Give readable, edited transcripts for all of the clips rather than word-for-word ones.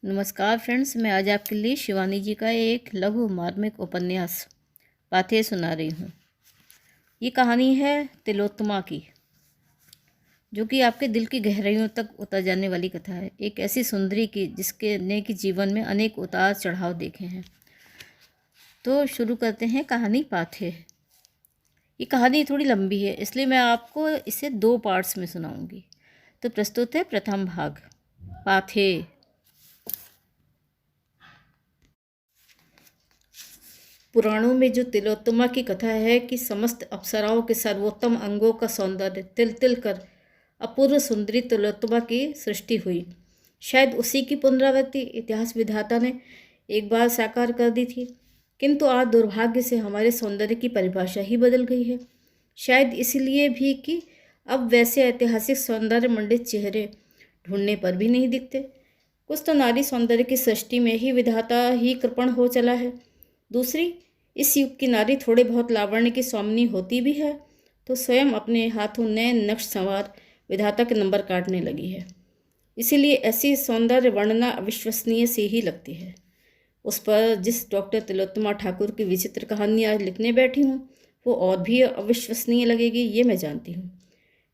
नमस्कार फ्रेंड्स, मैं आज आपके लिए शिवानी जी का एक लघु मार्मिक उपन्यास पाथेय सुना रही हूँ। ये कहानी है तिलोत्तमा की, जो कि आपके दिल की गहराइयों तक उतर जाने वाली कथा है। एक ऐसी सुंदरी की जिसके ने कि जीवन में अनेक उतार चढ़ाव देखे हैं। तो शुरू करते हैं कहानी पाथेय। ये कहानी थोड़ी लंबी है, इसलिए मैं आपको इसे 2 पार्ट्स में सुनाऊंगी। तो प्रस्तुत है प्रथम भाग, पाथेय। पुराणों में जो तिलोत्तमा की कथा है कि समस्त अप्सराओं के सर्वोत्तम अंगों का सौंदर्य तिल तिल कर अपूर्व सुंदरी तिलोत्तमा की सृष्टि हुई, शायद उसी की पुनरावृत्ति इतिहास विधाता ने एक बार साकार कर दी थी। किंतु आज दुर्भाग्य से हमारे सौंदर्य की परिभाषा ही बदल गई है। शायद इसलिए भी कि अब वैसे ऐतिहासिक सौंदर्य मंडित चेहरे ढूंढने पर भी नहीं दिखते। कुछ तो नारी सौंदर्य की सृष्टि में ही विधाता ही कृपण हो चला है। दूसरी, इस युग की नारी थोड़े बहुत लावण्य की स्वामिनी होती भी है तो स्वयं अपने हाथों नए नक्श संवार विधाता के नंबर काटने लगी है। इसीलिए ऐसी सौंदर्य वर्णना अविश्वसनीय सी ही लगती है। उस पर जिस डॉक्टर तिलोत्तमा ठाकुर की विचित्र कहानी आज लिखने बैठी हूँ वो और भी अविश्वसनीय लगेगी, ये मैं जानती हूँ।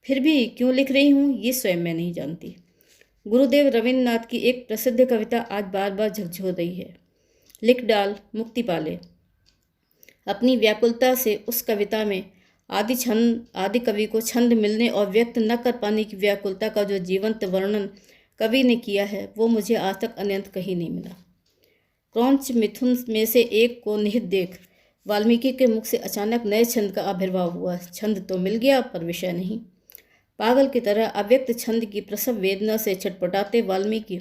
फिर भी क्यों लिख रही हूँ ये स्वयं मैं नहीं जानती। गुरुदेव रविन्द्रनाथ की एक प्रसिद्ध कविता आज बार बार झकझोर रही है, लिख डाल मुक्ति पाले। अपनी व्याकुलता से उस कविता में आदि कवि को छंद मिलने और व्यक्त न कर पाने की व्याकुलता का जो जीवंत वर्णन कवि ने किया है वो मुझे आज तक अन्यंत कहीं नहीं मिला। क्रौंच मिथुन में से एक को निहित देख वाल्मीकि के मुख से अचानक नए छंद का आविर्भाव हुआ। छंद तो मिल गया पर विषय नहीं। पागल की तरह अव्यक्त छंद की प्रसव वेदना से छटपटाते वाल्मीकि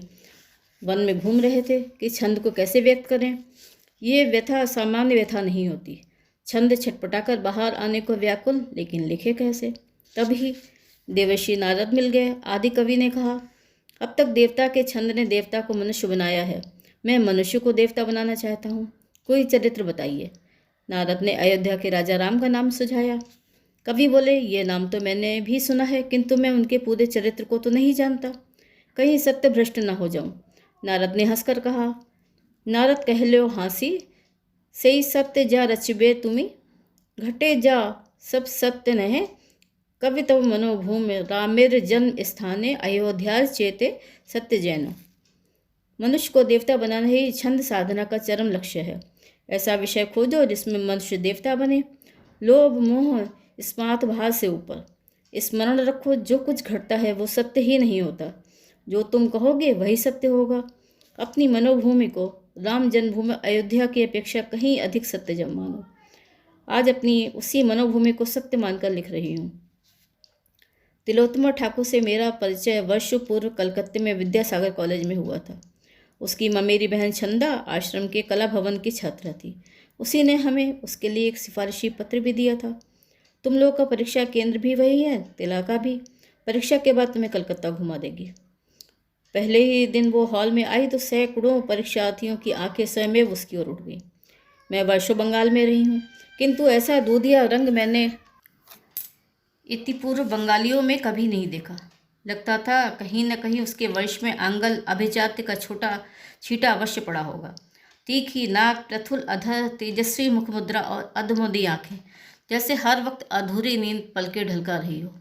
वन में घूम रहे थे कि छंद को कैसे व्यक्त करें। ये व्यथा सामान्य व्यथा नहीं होती। छंद छटपटाकर बाहर आने को व्याकुल, लेकिन लिखे कैसे। तभी देवर्षि नारद मिल गए। आदि कवि ने कहा, अब तक देवता के छंद ने देवता को मनुष्य बनाया है, मैं मनुष्य को देवता बनाना चाहता हूँ, कोई चरित्र बताइए। नारद ने अयोध्या के राजा राम का नाम सुझाया। कवि बोले, ये नाम तो मैंने भी सुना है, किंतु मैं उनके पूरे चरित्र को तो नहीं जानता, कहीं सत्य भ्रष्ट न हो जाऊं। नारद ने हंसकर कहा, नारद कह लो हाँसी, सही सत्य जा रचबे तुमी, घटे जा सब सत्य नहे, कवि तब मनोभूमि रामेर जन्म स्थाने, अयोध्या चेते सत्य जैनो। मनुष्य को देवता बनाना ही छंद साधना का चरम लक्ष्य है। ऐसा विषय खोजो जिसमें मनुष्य देवता बने। लोभ मोह स्मार्त भाव से ऊपर स्मरण रखो, जो कुछ घटता है वो सत्य ही नहीं होता, जो तुम कहोगे वही सत्य होगा। अपनी मनोभूमि को राम जन्मभूमि अयोध्या की अपेक्षा कहीं अधिक सत्य जब मानो। आज अपनी उसी मनोभूमि को सत्य मानकर लिख रही हूँ। तिलोत्तमा ठाकुर से मेरा परिचय वर्षों पूर्व कलकत्ते में विद्यासागर कॉलेज में हुआ था। उसकी ममेरी बहन छंदा आश्रम के कला भवन की छात्रा थी। उसी ने हमें उसके लिए एक सिफारिशी पत्र भी दिया था। तुम लोग का परीक्षा केंद्र भी वही है, तिला का भी। परीक्षा के बाद तुम्हें कलकत्ता घुमा देगी। पहले ही दिन वो हॉल में आई तो सैकड़ों परीक्षार्थियों की आंखें स्वयं उसकी ओर उठ गई। मैं वर्षों बंगाल में रही हूँ, किंतु ऐसा दूधिया रंग मैंने इति पूर्व बंगालियों में कभी नहीं देखा। लगता था कहीं न कहीं उसके वंश में आंगल अभिजात्य का छोटा छींटा अवश्य पड़ा होगा। तीखी नाक, प्रथुल अधर, तेजस्वी मुखमुद्रा और अधमोदी आंखें, जैसे हर वक्त अधूरी नींद पलके ढलका रही हो।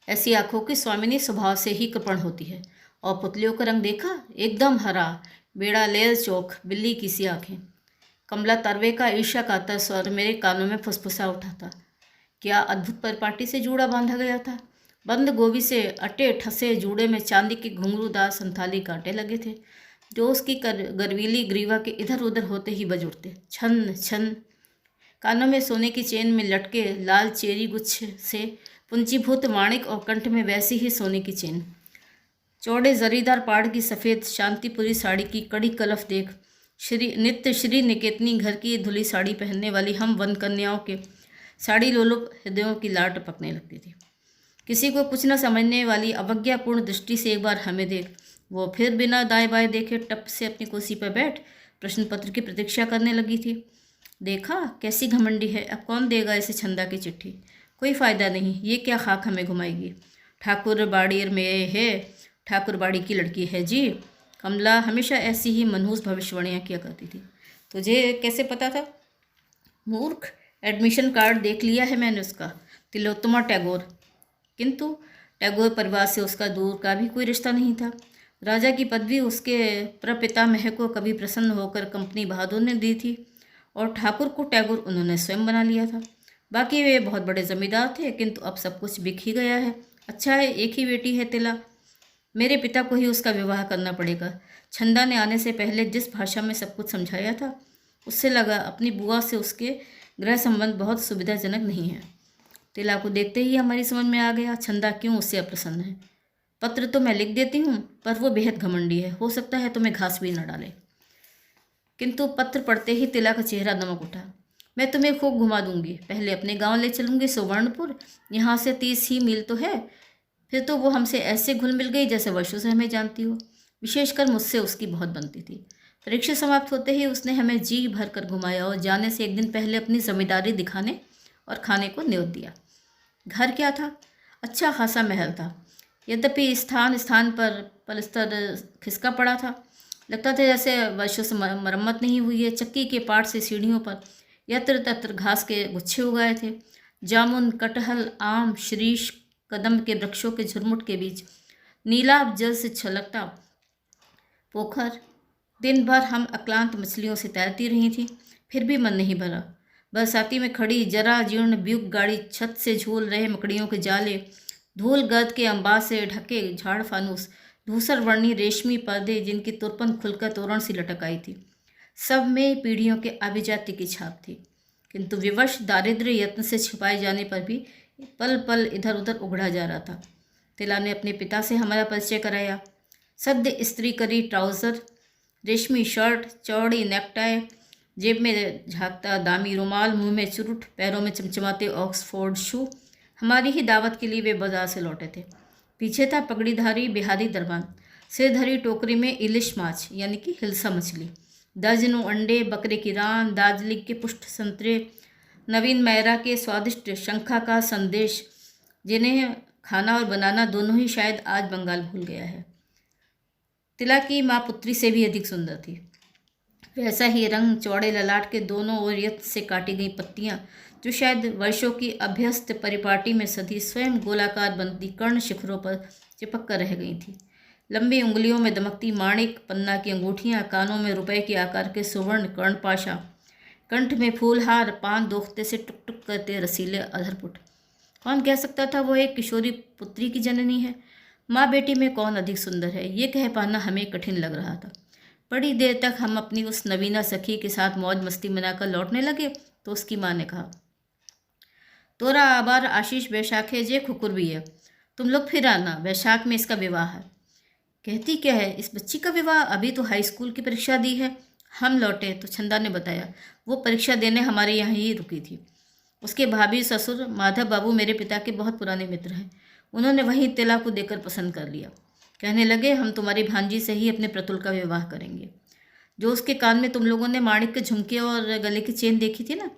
ऐसी आंखों की स्वामिनी स्वभाव से ही कृपण होती है। और पुतलियों का रंग देखा, एकदम हरा, बेड़ा लेर चौक, बिल्ली की सी आंखें। कमला तरवे का ईर्ष्या कातर स्वर मेरे कानों में फुसफुसा उठा था। क्या अद्भुत परिपाटी से जूड़ा बांधा गया था। बंद गोभी से अटे ठसे जूड़े में चांदी के घुंघरूदार संथाली कांटे लगे थे, जो उसकी गर्वीली ग्रीवा के इधर उधर होते ही बज उठते, छन छन। कानों में सोने की चेन में लटके लाल चेरी गुच्छ से पुंजीभूत माणिक और कंठ में वैसी ही सोने की चेन। चौड़े जरीदार पाड़ की सफ़ेद शांतिपुरी साड़ी की कड़ी कलफ देख श्री निकेतनी घर की धुली साड़ी पहनने वाली हम वन कन्याओं के साड़ी लोलुप हृदयों की लाट टपकने लगती थी। किसी को कुछ न समझने वाली अवज्ञापूर्ण दृष्टि से एक बार हमें देख वो फिर बिना दाएं बाएं देखे टप से अपनी कुर्सी पर बैठ प्रश्न पत्र की प्रतीक्षा करने लगी थी। देखा कैसी घमंडी है, अब कौन देगा इसे छंदा की चिट्ठी। कोई फ़ायदा नहीं, ये क्या खाक हमें घुमाएगी। ठाकुर बाड़ीर में है, ठाकुर बाड़ी की लड़की है जी। कमला हमेशा ऐसी ही मनहूस भविष्यवाणियाँ किया करती थी। तुझे कैसे पता था? मूर्ख, एडमिशन कार्ड देख लिया है मैंने उसका, तिलोत्तमा टैगोर। किंतु टैगोर परिवार से उसका दूर का भी कोई रिश्ता नहीं था। राजा की पदवी उसके प्रपितामह को कभी प्रसन्न होकर कंपनी बहादुर ने दी थी और ठाकुर को टैगोर उन्होंने स्वयं बना लिया था। बाकी वे बहुत बड़े जमींदार थे, किंतु अब सब कुछ बिक ही गया है। अच्छा है, एक ही बेटी है तिला। मेरे पिता को ही उसका विवाह करना पड़ेगा। छंदा ने आने से पहले जिस भाषा में सब कुछ समझाया था, उससे लगा अपनी बुआ से उसके गृह संबंध बहुत सुविधाजनक नहीं है। तिला को देखते ही हमारी समझ में आ गया छंदा क्यों उससे अप्रसन्न है। पत्र तो मैं लिख देती हूँ, पर वो बेहद घमंडी है, हो सकता है तुम्हें घास भी न डाले। किंतु पत्र पढ़ते ही तिला का चेहरा दमक उठा। मैं तुम्हें खूब घुमा दूंगी, पहले अपने गांव ले चलूंगी सुवर्णपुर, यहाँ से 30 ही मील तो है। फिर तो वो हमसे ऐसे घुल मिल गई जैसे वर्षों से हमें जानती हो। विशेषकर मुझसे उसकी बहुत बनती थी। परीक्षा समाप्त होते ही उसने हमें जी भर कर घुमाया और जाने से एक दिन पहले अपनी जमींदारी दिखाने और खाने को न्योत दिया। घर क्या था? अच्छा खासा महल था, यद्यपि स्थान स्थान पर पलस्तर खिसका पड़ा था। लगता था जैसे वर्षों से मरम्मत नहीं हुई है। चक्की के पाट से सीढ़ियों पर यत्र तत्र घास के गुच्छे उगाए थे। जामुन, कटहल, आम, शीरीष, कदम के वृक्षों के झुरमुट के बीच नीलाभ जल से छलकता पोखर। दिन भर हम अक्लांत मछलियों से तैरती रही थी, फिर भी मन नहीं भरा। बरसाती में खड़ी जरा जीर्ण ब्यूक गाड़ी, छत से झूल रहे मकड़ियों के जाले, धूल गर्द के अंबार से ढके झाड़ फानूस, धूसर वर्णी रेशमी पर्दे जिनकी तुरपन खुलकर तोरण सी लटक आई थी, सब में पीढ़ियों के आभिजात्य की छाप थी। किंतु विवश दारिद्र्य यत्न से छिपाए जाने पर भी पल पल इधर उधर उगड़ा जा रहा था। तिला ने अपने पिता से हमारा परिचय कराया। सद्य इस्त्री करी ट्राउज़र, रेशमी शर्ट, चौड़ी नेकटाई, जेब में झांकता दामी रुमाल, मुंह में चुरुट, पैरों में चमचमाते ऑक्सफोर्ड शू। हमारी ही दावत के लिए वे बाजार से लौटे थे। पीछे था पगड़ीधारी बिहारी दरबान, सिर धरी टोकरी में इलिश माछ यानी कि हिल्सा मछली, दर्जनों अंडे, बकरे की रान, दार्जिलिंग के पुष्ट संतरे, नवीन मैरा के स्वादिष्ट शंखा का संदेश, जिन्हें खाना और बनाना दोनों ही शायद आज बंगाल भूल गया है। तिला की माँ पुत्री से भी अधिक सुंदर थी। वैसा ही रंग, चौड़े ललाट के दोनों ओर यत्न से काटी गई पत्तियां, जो शायद वर्षों की अभ्यस्त परिपाटी में सधी स्वयं गोलाकार बनती कर्ण शिखरों पर चिपक कर रह गई थी। लंबी उंगलियों में दमकती माणिक पन्ना की अंगूठियां, कानों में रुपए के आकार के सुवर्ण कर्णपाशा, कंठ में फूलहार, पान दोखते से टुक टुक करते रसीले अधरपुट। कौन कह सकता था वो एक किशोरी पुत्री की जननी है? माँ बेटी में कौन अधिक सुंदर है, ये कह पाना हमें कठिन लग रहा था। बड़ी देर तक हम अपनी उस नवीना सखी के साथ मौज मस्ती मनाकर लौटने लगे तो उसकी माँ ने कहा, तोरा आबार आशीष बैशाख है जे खुकुर भी है, तुम लोग फिर आना, वैशाख में इसका विवाह है। कहती क्या है इस बच्ची का विवाह? अभी तो हाई स्कूल की परीक्षा दी है। हम लौटे तो छंदा ने बताया वो परीक्षा देने हमारे यहाँ ही रुकी थी। उसके भाभी ससुर माधव बाबू मेरे पिता के बहुत पुराने मित्र हैं। उन्होंने वहीं तिला को देकर पसंद कर लिया। कहने लगे हम तुम्हारी भांजी से ही अपने प्रतुल का विवाह करेंगे। जो उसके कान में तुम लोगों ने माणिक के झुमके और गले की चेन देखी थी ना,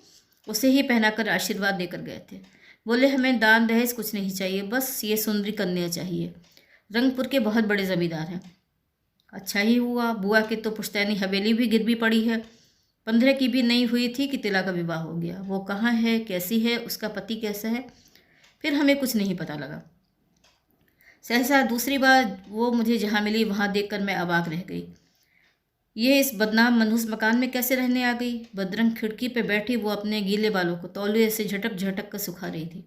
उसे ही पहनाकर आशीर्वाद देकर गए थे। बोले हमें दान दहेज कुछ नहीं चाहिए, बस ये सुंदरी कन्या चाहिए। रंगपुर के बहुत बड़े जमींदार हैं। अच्छा ही हुआ, बुआ की तो पुश्तैनी हवेली भी गिरवी पड़ी है। 15 की भी नहीं हुई थी कि तिला का विवाह हो गया। वो कहाँ है, कैसी है, उसका पति कैसा है, फिर हमें कुछ नहीं पता लगा। सहसा दूसरी बार वो मुझे जहाँ मिली वहाँ देखकर मैं अवाक रह गई। ये इस बदनाम मनहूस मकान में कैसे रहने आ गई? बदरंग खिड़की पे बैठी वो अपने गीले बालों को तौलिए से झटक झटक कर सुखा रही थी।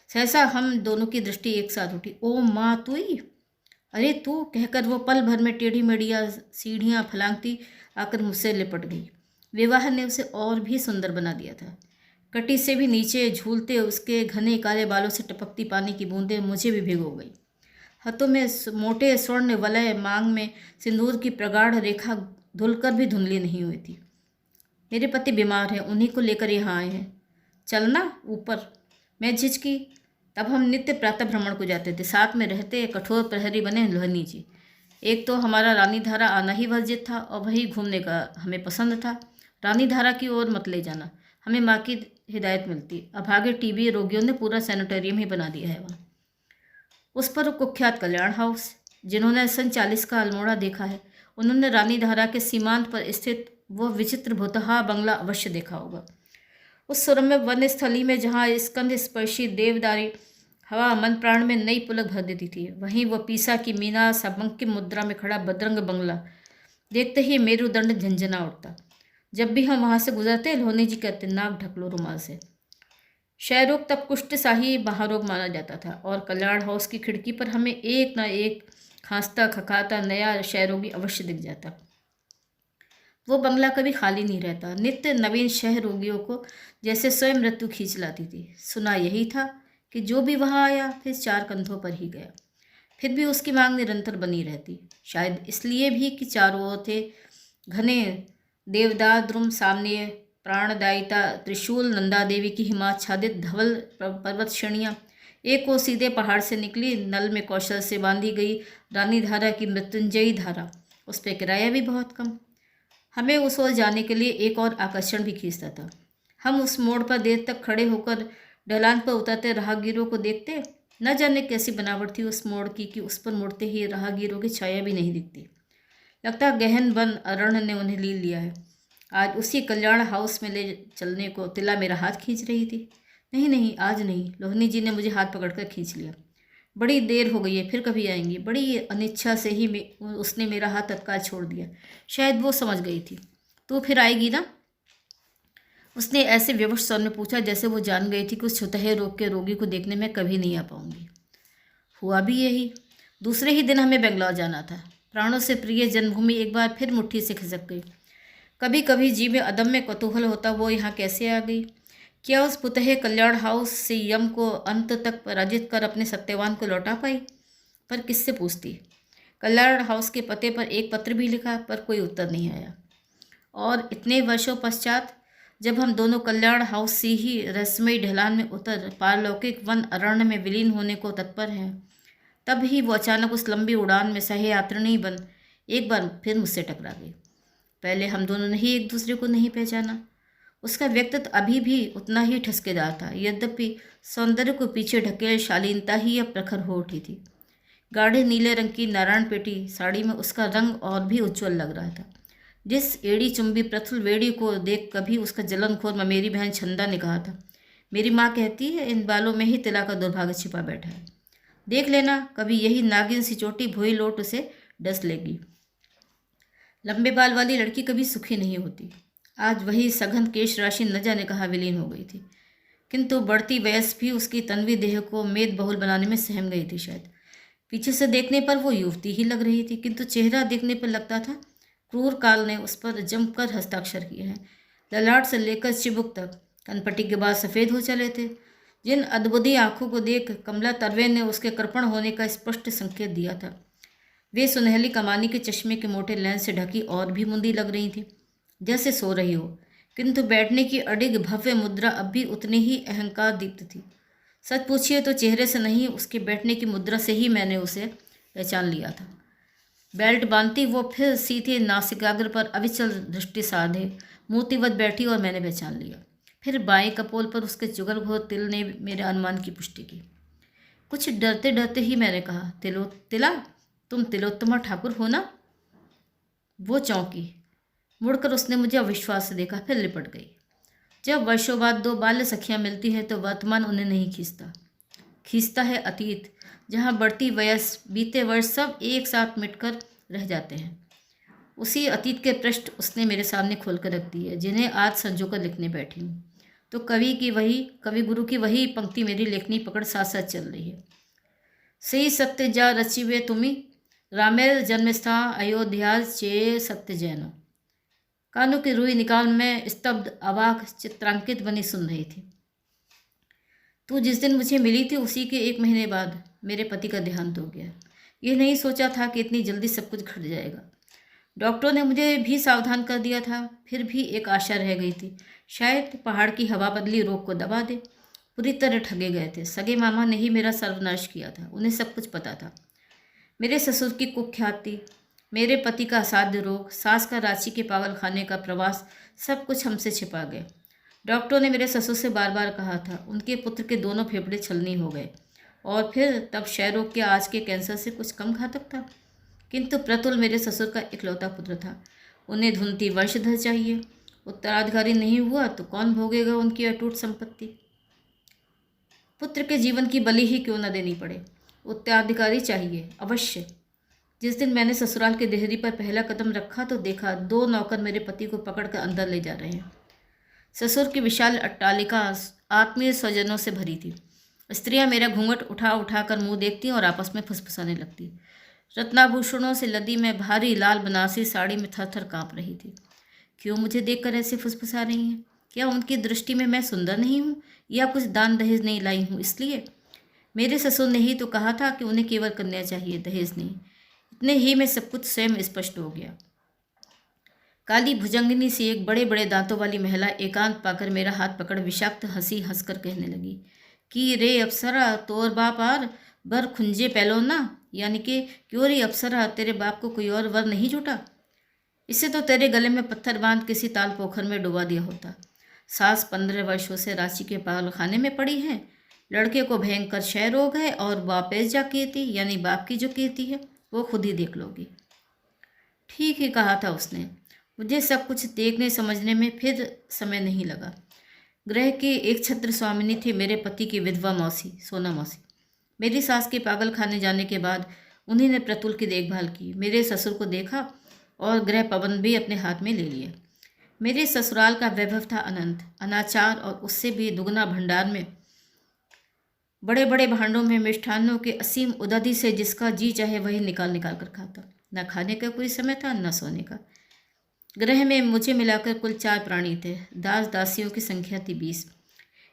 सहसा हम दोनों की दृष्टि एक साथ उठी। ओ माँ तुई, अरे तू, कहकर वो पल भर में टेढ़ी मेढ़िया सीढ़ियाँ फलांगती आकर मुझसे लिपट गई। विवाह ने उसे और भी सुंदर बना दिया था। कटी से भी नीचे झूलते उसके घने काले बालों से टपकती पानी की बूंदें मुझे भी भिगो गई। हाथों में मोटे स्वर्ण वलय, मांग में सिंदूर की प्रगाढ़ रेखा धुलकर भी धुंधली नहीं हुई थी। मेरे पति बीमार हैं, उन्हीं को लेकर यहाँ आए हैं। चलना ऊपर। मैं झिझकी। तब हम नित्य प्रातः भ्रमण को जाते थे, साथ में रहते कठोर प्रहरी बने लोहनी जी। एक तो हमारा रानीधारा आना ही वर्जित था और वही घूमने का हमें पसंद था। रानीधारा की ओर मत ले जाना, हमें माँ की हिदायत मिलती। अभागे टीबी रोगियों ने पूरा सैनिटोरियम ही बना दिया है वहाँ। उस पर कुख्यात कल्याण हाउस, जिन्होंने सन 40 का अल्मोड़ा देखा है, उन्होंने रानी धारा के सीमांत पर स्थित वह विचित्र भुतहा बंगला अवश्य देखा होगा। उस सुरम्य वन स्थली में जहाँ स्कंद स्पर्शी देवदारी हवा मन प्राण में नई पुलक भर देती थी, वहीं वह पीसा की मीना सबंकिम मुद्रा में खड़ा बदरंग बंगला देखते ही मेरुदंड झंझना उठता। जब भी हम वहाँ से गुजरते, लोहनी जी कहते, नाक ढक लो रुमाल से। क्षयरोग तब कुष्ठ शाही महारोग माना जाता था और कल्याण हाउस की खिड़की पर हमें एक न एक खांसता खखाता नया क्षयरोगी अवश्य दिख जाता। वो बंगला कभी खाली नहीं रहता। नित्य नवीन क्षय रोगियों को जैसे स्वयं मृत्यु खींच लाती थी। सुना यही था कि जो भी वहाँ आया फिर 4 कंधों पर ही गया। फिर भी उसकी मांग निरंतर बनी रहती, शायद इसलिए भी कि चारों ओर थे घने देवदार द्रुम, सामने प्राणदायिता त्रिशूल, नंदा देवी की हिमाच्छादित धवल पर्वत श्रेणियाँ, एक को सीधे पहाड़ से निकली नल में कौशल से बांधी गई रानी धारा की मृत्युंजयी धारा, उस पर किराया भी बहुत कम। हमें उस ओर जाने के लिए एक और आकर्षण भी खींचता था। हम उस मोड़ पर देर तक खड़े होकर ढलान पर उतरते राहगीरों को देखते। न जाने कैसी बनावट थी उस मोड़ की कि उस पर मुड़ते ही राहगीरों की छाया भी नहीं दिखती। लगता गहन वन अरण्य ने उन्हें ली लिया है। आज उसी कल्याण हाउस में ले चलने को तिला मेरा हाथ खींच रही थी। नहीं नहीं, आज नहीं। लोहनी जी ने मुझे हाथ पकड़कर खींच लिया। बड़ी देर हो गई है, फिर कभी आएंगी। बड़ी अनिच्छा से ही उसने मेरा हाथ तत्काल छोड़ दिया। शायद वो समझ गई थी। तू फिर आएगी ना? उसने ऐसे विवश स्वर में पूछा जैसे वो जान गई थी कि उस छुतहे रोग के रोगी को देखने में कभी नहीं आ पाऊंगी। हुआ भी यही। दूसरे ही दिन हमें बेंगलौर जाना था। प्राणों से प्रिय जन्मभूमि एक बार फिर मुट्ठी से खिसक गई। कभी कभी जी में अदम्य कौतूहल होता, वो यहाँ कैसे आ गई। क्या उस पुतहे कल्याण हाउस से यम को अंत तक पराजित कर अपने सत्यवान को लौटा पाई? पर किससे पूछती? कल्याण हाउस के पते पर एक पत्र भी लिखा, पर कोई उत्तर नहीं आया। और इतने वर्षों पश्चात जब हम दोनों कल्याण हाउस से ही रहस्यमयी ढलान में उतर पारलौकिक वन अरण्य में विलीन होने को तत्पर हैं, तब ही वो अचानक उस लंबी उड़ान में सहयात्रिणी बन एक बार फिर मुझसे टकरा गई। पहले हम दोनों ने ही एक दूसरे को नहीं पहचाना। उसका व्यक्तित्व अभी भी उतना ही ठसकेदार था, यद्यपि सौंदर्य को पीछे ढकेल शालीनता ही अब प्रखर हो उठी थी। गाढ़े नीले रंग की नारायण पेटी साड़ी में उसका रंग और भी उज्ज्वल लग रहा था। जिस एड़ी चुंबी प्रथुल वेड़ी को देख कभी उसका जलनखोर ममेरी बहन छंदा ने कहा था, मेरी माँ कहती है इन बालों में ही तिला का दुर्भाग्य छिपा बैठा है। देख लेना, कभी यही नागिन सी चोटी भोई लोट उसे डस लेगी। लंबे बाल वाली लड़की कभी सुखी नहीं होती। आज वही सघन केश राशि न जाने कहाँ विलीन हो गई थी, किंतु बढ़ती वयस भी उसकी तन्वी देह को मेद बहुल बनाने में सहम गई थी। शायद पीछे से देखने पर वो युवती ही लग रही थी, किंतु चेहरा देखने पर लगता था क्रूर काल ने उस पर जमकर हस्ताक्षर किए हैं। ललाट से लेकर चिबुक तक कनपट्टी के बाद सफ़ेद हो चले थे। जिन अद्भुती आंखों को देख कमला तरवे ने उसके कृपण होने का स्पष्ट संकेत दिया था, वे सुनहली कमानी के चश्मे के मोटे लेंस से ढकी और भी मुंदी लग रही थी, जैसे सो रही हो, किंतु बैठने की अडिग भव्य मुद्रा अब भी उतनी ही अहंकार दीप्त थी। सच पूछिए तो चेहरे से नहीं, उसके बैठने की मुद्रा से ही मैंने उसे पहचान लिया था। बेल्ट बांधती वो फिर सीधे नासिकाग्र पर अविचल दृष्टि साधे मूर्तिवत बैठी और मैंने पहचान लिया। फिर बाएं कपोल पर उसके जुगलघोर तिल ने मेरे अनुमान की पुष्टि की। कुछ डरते डरते ही मैंने कहा, तिला, तुम तिलोत्तमा ठाकुर हो ना? वो चौंकी। मुड़कर उसने मुझे अविश्वास से देखा, फिर लिपट गई। जब वर्षों बाद दो बाल्य सखियां मिलती हैं तो वर्तमान उन्हें नहीं खींचता है अतीत, जहाँ बढ़ती वयस बीते वर्ष सब एक साथ मिटकर रह जाते हैं। उसी अतीत के पृष्ठ उसने मेरे सामने खोल कर रख दिए, जिन्हें आज संजोकर लिखने बैठी हूँ। तो कवि गुरु की वही पंक्ति मेरी लेखनी पकड़ साथ साथ चल रही है। सही सत्य जा रचिवे तुम्ही, रामेर जन्मस्थान अयोध्या चे सत्य जैनो। कानों की रुई निकाल मैं स्तब्ध अवाक चित्रांकित बनी सुन रही थी। तू जिस दिन मुझे मिली थी उसी के 1 महीने बाद मेरे पति का देहांत हो गया। ये नहीं सोचा था कि इतनी जल्दी सब कुछ घट जाएगा। डॉक्टरों ने मुझे भी सावधान कर दिया था, फिर भी एक आशा रह गई थी, शायद पहाड़ की हवा बदली रोग को दबा दे। पूरी तरह ठगे गए थे। सगे मामा ने ही मेरा सर्वनाश किया था, उन्हें सब कुछ पता था। मेरे ससुर की कुख्याति, मेरे पति का असाध्य रोग, सास का रांची के पागल खाने का प्रवास, सब कुछ हमसे छिपा गए। डॉक्टरों ने मेरे ससुर से बार बार कहा था, उनके पुत्र के दोनों फेफड़े छलनी हो गए। और फिर तब क्षयरोग के आज के कैंसर से कुछ कम घातक था। किंतु प्रतुल मेरे ससुर का इकलौता पुत्र था। उन्हें धुंती वंशधर चाहिए। उत्तराधिकारी नहीं हुआ तो कौन भोगेगा उनकी अटूट संपत्ति। पुत्र के जीवन की बलि ही क्यों न देनी पड़े, उत्तराधिकारी चाहिए अवश्य। जिस दिन मैंने ससुराल की देहरी पर पहला कदम रखा तो देखा 2 नौकर मेरे पति को पकड़कर अंदर ले जा रहे हैं। ससुर की विशाल अट्टालिका आत्मीय स्वजनों से भरी थी। स्त्रियां मेरा घूंघट उठा उठा कर मुंह देखती और आपस में फुसफुसाने लगती। रत्नाभूषणों से लदी मैं भारी लाल बनारसी साड़ी में थर थर काँप रही थी। क्यों मुझे देखकर ऐसे फुसफुसा रही हैं? क्या उनकी दृष्टि में मैं सुंदर नहीं हूँ या कुछ दान दहेज नहीं लाई हूँ इसलिए? मेरे ससुर ने ही तो कहा था कि उन्हें केवल कन्या चाहिए, दहेज नहीं। इतने ही में सब कुछ स्वयं स्पष्ट हो गया। काली भुजंगिनी सी एक बड़े बड़े दांतों वाली महिला एकांत पाकर मेरा हाथ पकड़ विषाक्त हंसी हंसकर कहने लगी कि रे अप्सरा तोर बाप आर बर खुंजे पैलो ना, यानी कि क्यों रे अप्सरा तेरे बाप को कोई और वर नहीं जुटा? इससे तो तेरे गले में पत्थर बांध किसी ताल पोखर में डुबा दिया होता। सास 15 वर्षों से रांची के पागलखाने में पड़ी है। लड़के को भयंकर क्षय रोग है और वापस जा कीर्ति यानी बाप की जो कीर्ति है वो खुद ही देख लोगी। ठीक ही कहा था उसने। मुझे सब कुछ देखने समझने में फिर समय नहीं लगा। गृह की एक छत्र स्वामिनी थी मेरे पति की विधवा मौसी, सोना मौसी। मेरी सास के पागल खाने जाने के बाद उन्हीं ने प्रतुल की देखभाल की। मेरे ससुर को देखा और गृह प्रबंध भी अपने हाथ में ले लिया। मेरे ससुराल का वैभव था अनंत। अनाचार और उससे भी दुगना भंडार में बड़े बड़े भांडों में मिष्ठान्नों के असीम उदधि से जिसका जी चाहे वही निकाल निकाल कर खाता। न खाने का कोई समय था न सोने का। गृह में मुझे मिलाकर कुल 4 प्राणी थे। दास दासियों की संख्या थी 20।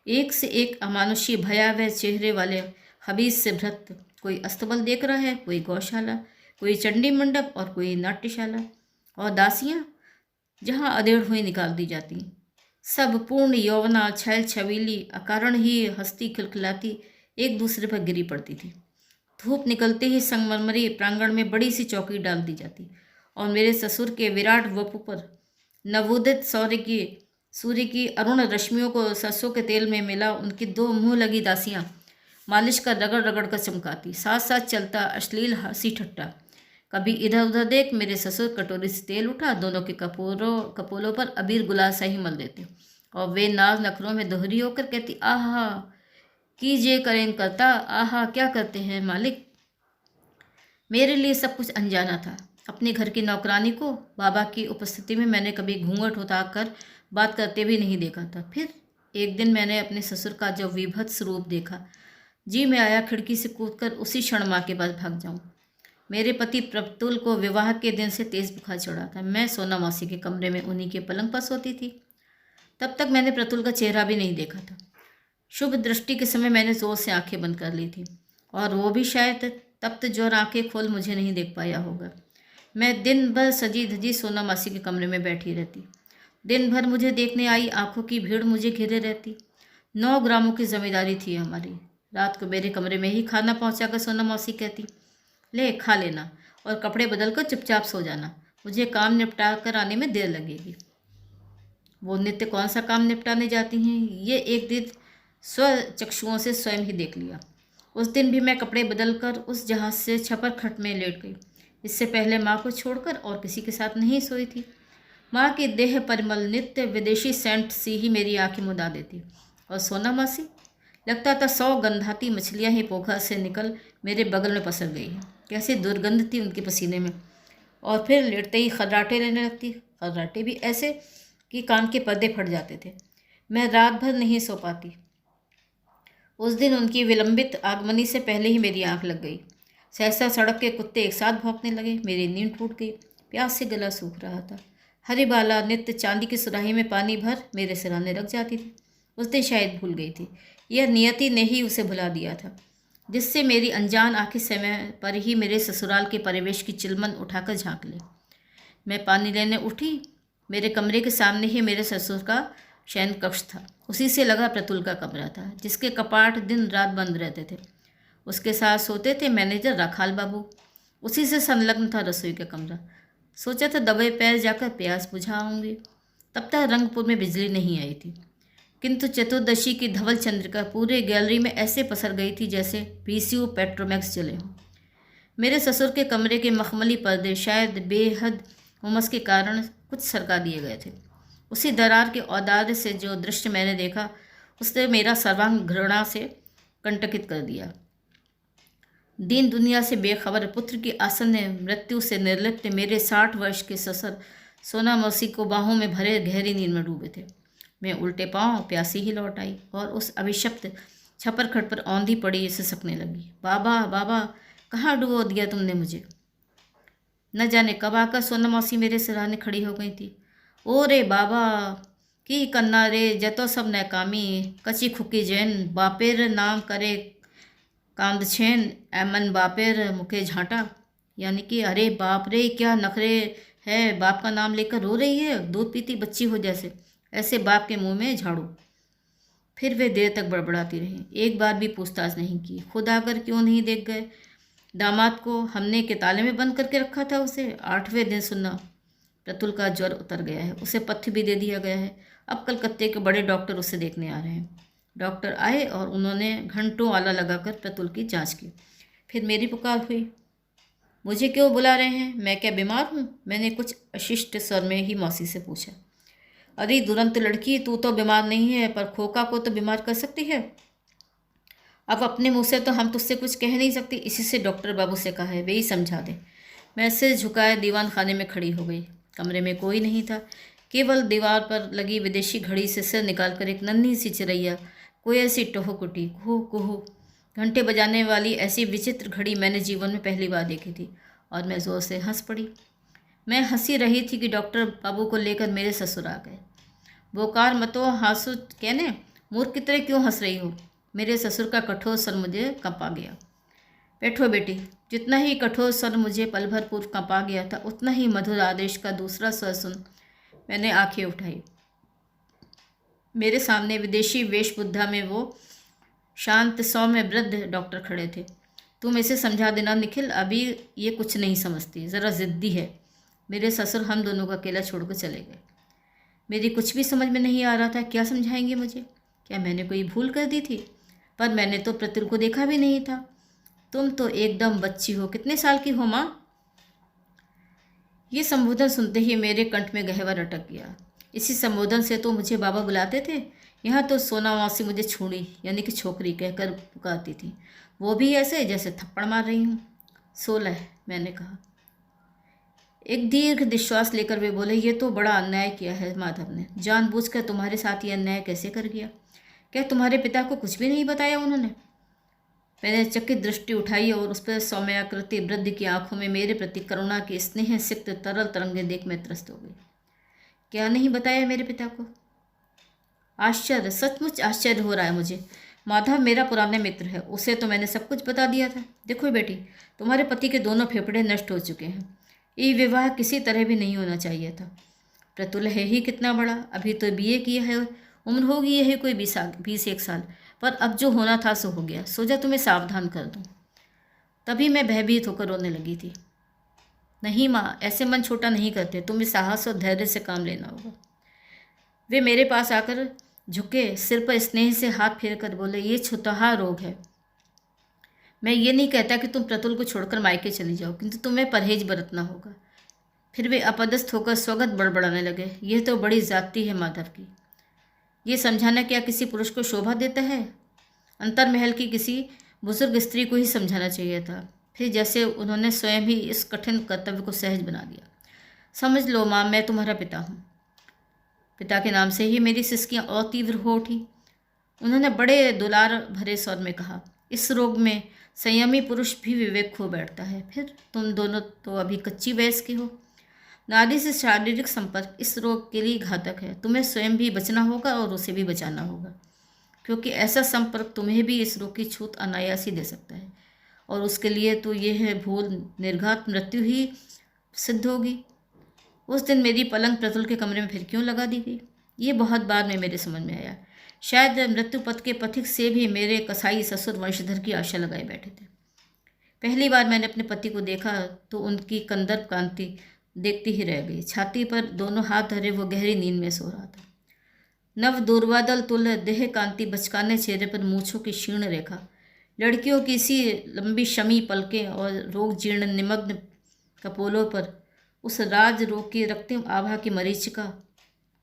एक से एक अमानुषी भयावह चेहरे वाले हबीस से भ्रत। कोई अस्तबल देख रहा है, कोई गौशाला, कोई चंडी मंडप और कोई नाट्यशाला। और दासियाँ जहाँ अधेड़ हुई निकाल दी जाती। सब पूर्ण यौवना, छैल छबीली, अकारण ही हंसती खिलखिलाती एक दूसरे पर गिरी पड़ती थी। धूप निकलते ही संगमरमरी प्रांगण में बड़ी सी चौकी डाल दी जाती और मेरे ससुर के विराट वपु पर नवोदित सूर्य की अरुण रश्मियों को सरसों के तेल में मिला उनकी 2 मुंह लगी दासियां मालिश कर रगड़ रगड़ कर चमकाती। साथ साथ चलता अश्लील हंसी ठट्टा। कभी इधर उधर देख मेरे ससुर कटोरी से तेल उठा दोनों के कपोलों पर अबीर गुलाल सा ही मल देते और वे नाज नखरों में दोहरी होकर कहती, आहा कीजिए करें करता, आहा क्या करते हैं मालिक। मेरे लिए सब कुछ अनजाना था। अपने घर की नौकरानी को बाबा की उपस्थिति में मैंने कभी घूंघट उठाकर बात करते भी नहीं देखा था। फिर एक दिन मैंने अपने ससुर का जो विभत्स रूप देखा, जी में आया खिड़की से कूदकर उसी क्षण माँ के पास भाग जाऊं। मेरे पति प्रतुल को विवाह के दिन से तेज बुखार चढ़ा था। मैं सोना मौसी के कमरे में उन्हीं के पलंग पर सोती थी। तब तक मैंने प्रतुल का चेहरा भी नहीं देखा था। शुभ दृष्टि के समय मैंने जोर से आंखें बंद कर ली थी और वो भी शायद तप्त जोर आंखें खोल मुझे नहीं देख पाया होगा। मैं दिन भर सजी धजी सोना मासी के कमरे में बैठी रहती। दिन भर मुझे देखने आई आंखों की भीड़ मुझे घेरे रहती। 9 ग्रामों की जिम्मेदारी थी हमारी। रात को मेरे कमरे में ही खाना पहुंचाकर सोना मौसी कहती, ले खा लेना और कपड़े बदलकर चुपचाप सो जाना, मुझे काम निपटा कर आने में देर लगेगी। वो नित्य कौन सा काम निपटाने जाती हैं ये एक दिन स्वचक्षुओं से स्वयं ही देख लिया। उस दिन भी मैं कपड़े बदलकर उस जहाज से छपर खट में लेट गई। इससे पहले माँ को छोड़कर और किसी के साथ नहीं सोई थी। माँ की देह परिमल नित्य विदेशी सेंट सी ही मेरी आंखें मुदा देती और सोना मासी लगता था 100 गंधाती मछलियाँ ही पोखर से निकल मेरे बगल में पसर गई हैं। कैसी दुर्गंध थी उनके पसीने में। और फिर लेटते ही खर्राटे लेने लगती। खर्राटे भी ऐसे कि कान के पर्दे फट जाते थे। मैं रात भर नहीं सो पाती। उस दिन उनकी विलंबित आगमनी से पहले ही मेरी आंख लग गई। सहसा सड़क के कुत्ते एक साथ भौंकने लगे। मेरी नींद टूट गई। प्यास से गला सूख रहा था। हरी बाला नित्य चांदी की सुराही में पानी भर मेरे सिराने रख जाती थी। उस दिन शायद भूल गई थी। यह नियति ने ही उसे भुला दिया था, जिससे मेरी अनजान आंखें समय पर ही मेरे ससुराल के परिवेश की चिलमन उठाकर झांक ले। मैं पानी लेने उठी। मेरे कमरे के सामने ही मेरे ससुर का शयन कक्ष था। उसी से लगा प्रतुल का कमरा था, जिसके कपाट दिन रात बंद रहते थे। उसके साथ सोते थे मैनेजर राखाल बाबू। उसी से संलग्न था रसोई का कमरा। सोचा था दबे पैर जाकर प्यास बुझाऊंगी। तब तक रंगपुर में बिजली नहीं आई थी। किंतु चतुर्दशी की धवल चंद्रिका पूरे गैलरी में ऐसे पसर गई थी जैसे पीसीयू पेट्रोमैक्स जले हों। मेरे ससुर के कमरे के मखमली पर्दे शायद बेहद उमस के कारण कुछ सरका दिए गए थे। उसी दरार के औदार्य से जो दृश्य मैंने देखा उसने मेरा सर्वांग घृणा से कंटकित कर दिया। दीन दुनिया से बेखबर पुत्र की आसन्न मृत्यु से निर्लिप्त मेरे 60 वर्ष के ससुर सोना मौसी को बाहों में भरे गहरी नींद में डूबे थे। मैं उल्टे पांव प्यासी ही लौट आई और उस अभिशप्त छपर खट पर औंधी पड़ी सिसकने लगी। बाबा बाबा, कहाँ डुबो दिया तुमने मुझे। न जाने कब आकर सोना मौसी मेरे सिरहाने खड़ी हो गई थी। ओ रे बाबा, की कन्ना रे जतो सब नैकामी, कची खुकी जैन बापेर नाम करे कांदछेन एमन बापेर मुखे झांटा। यानी कि अरे बाप रे, क्या नखरे है, बाप का नाम लेकर रो रही है, दूध पीती बच्ची हो जैसे, ऐसे बाप के मुंह में झाड़ू। फिर वे देर तक बड़बड़ाती रहीं, एक बार भी पूछताछ नहीं की। खुद आकर क्यों नहीं देख गए? दामाद को हमने के ताले में बंद करके रखा था। उसे 8वें दिन सुना प्रतुल का ज्वर उतर गया है, उसे पथ्य भी दे दिया गया है। अब कलकत्ते के बड़े डॉक्टर उसे देखने आ रहे हैं। डॉक्टर आए और उन्होंने घंटों आला लगाकर प्रतुल की जांच की। फिर मेरी पुकार हुई, मुझे क्यों बुला रहे हैं, मैं क्या बीमार हूँ? मैंने कुछ अशिष्ट स्वर में ही मौसी से पूछा। अरे दुरंत लड़की, तू तो बीमार नहीं है, पर खोका को तो बीमार कर सकती है। अब अपने मुँह से तो हम तुझसे कुछ कह नहीं सकते, इसी से डॉक्टर बाबू से कहा है, वे ही समझा दें। मैं सिर झुकाए दीवान खाने में खड़ी हो गई। कमरे में कोई नहीं था, केवल दीवार पर लगी विदेशी घड़ी से सिर निकालकर एक नन्ही सी चिड़ैया कोई ऐसी टोह कुटी कुहू कुहू घंटे बजाने वाली ऐसी विचित्र घड़ी मैंने जीवन में पहली बार देखी थी और मैं ज़ोर से हंस पड़ी। मैं हंसी रही थी कि डॉक्टर बाबू को लेकर मेरे ससुर आ गए। बोकार मतो हासु कहने, मूर्ख की तरह क्यों हंस रही हो? मेरे ससुर का कठोर स्वर मुझे कंपा गया। बैठो बेटी। जितना ही कठोर स्वर मुझे पल भर पूर्व कंपा गया था, उतना ही मधुर आदेश का दूसरा स्वर सुन मैंने आंखें उठाई। मेरे सामने विदेशी वेशबुद्धा में वो शांत सौम्य वृद्ध डॉक्टर खड़े थे। तुम इसे समझा देना निखिल, अभी ये कुछ नहीं समझती, ज़रा ज़िद्दी है। मेरे ससुर हम दोनों का अकेला छोड़कर चले गए। मेरी कुछ भी समझ में नहीं आ रहा था, क्या समझाएंगे मुझे? क्या मैंने कोई भूल कर दी थी? पर मैंने तो प्रतुल को देखा भी नहीं था। तुम तो एकदम बच्ची हो, कितने साल की हो माँ? ये संबोधन सुनते ही मेरे कंठ में गहवर अटक गया। इसी संबोधन से तो मुझे बाबा बुलाते थे। यहाँ तो सोना मौसी मुझे छूड़ी यानी कि छोकरी कहकर पुकारती थी, वो भी ऐसे जैसे थप्पड़ मार रही हूँ। 16, मैंने कहा। एक दीर्घ निश्वास लेकर वे बोले, ये तो बड़ा अन्याय किया है माधव ने, जानबूझकर तुम्हारे साथ ये अन्याय कैसे कर गया? क्या तुम्हारे पिता को कुछ भी नहीं बताया उन्होंने? मैंने चकित दृष्टि उठाई और उस पर सौम्याकृति वृद्ध की आंखों में मेरे प्रति करुणा की स्नेह सिक्त तरल तरंगें देख मैं त्रस्त हो गई। क्या नहीं बताया मेरे पिता को? आश्चर्य, सचमुच आश्चर्य हो रहा है मुझे। माधव मेरा पुराना मित्र है, उसे तो मैंने सब कुछ बता दिया था। देखो बेटी, तुम्हारे पति के दोनों फेफड़े नष्ट हो चुके हैं। ये विवाह किसी तरह भी नहीं होना चाहिए था। प्रतुल है ही कितना बड़ा, अभी तो बीए किया है, उम्र होगी यही कोई 20-21 साल। पर अब जो होना था सो हो गया, सोचा तुम्हें सावधान कर दूं। तभी मैं भयभीत होकर रोने लगी थी। नहीं माँ, ऐसे मन छोटा नहीं करते, तुम्हें साहस और धैर्य से काम लेना होगा। वे मेरे पास आकर झुके, सिर पर स्नेह से हाथ फेर कर बोले, ये छुतहा रोग है। मैं ये नहीं कहता कि तुम प्रतुल को छोड़कर मायके चली जाओ, किंतु तुम्हें परहेज बरतना होगा। फिर वे अपदस्थ होकर स्वगत बड़बड़ाने लगे, यह तो बड़ी जाति है माधव की। ये समझाना क्या किसी पुरुष को शोभा देता है? अंतर्महल की किसी बुजुर्ग स्त्री को ही समझाना चाहिए था। फिर जैसे उन्होंने स्वयं ही इस कठिन कर्तव्य को सहज बना दिया। समझ लो माँ, मैं तुम्हारा पिता हूँ। पिता के नाम से ही मेरी सिसकियाँ और तीव्र हो उठी। उन्होंने बड़े दुलार भरे स्वर में कहा, इस रोग में संयमी पुरुष भी विवेक खो बैठता है। फिर तुम दोनों तो अभी कच्ची वयस के हो। नारी से शारीरिक संपर्क इस रोग के लिए घातक है। तुम्हें स्वयं भी बचना होगा और उसे भी बचाना होगा, क्योंकि ऐसा संपर्क तुम्हें भी इस रोग की छूत अनायास ही दे सकता है, और उसके लिए तो यह है भूल निर्घात मृत्यु ही सिद्ध होगी। उस दिन मेरी पलंग प्रतुल के कमरे में फिर क्यों लगा दी गई, ये बहुत बाद में मेरे समझ में आया। शायद मृत्यु पथ के पथिक से भी मेरे कसाई ससुर वंशधर की आशा लगाए बैठे थे। पहली बार मैंने अपने पति को देखा तो उनकी कंदर्प कांति देखती ही रह गई। छाती पर दोनों हाथ धरे वो गहरी नींद में सो रहा था। नव दूर्वादल तुल्य देह कांति बचकाने चेहरे पर मूछों की क्षीण रेखा, लड़कियों की सी लंबी शमी पलकें और रोग जीर्ण निमग्न कपोलों पर उस राज रोग की रक्तिम आभा की मरीचिका।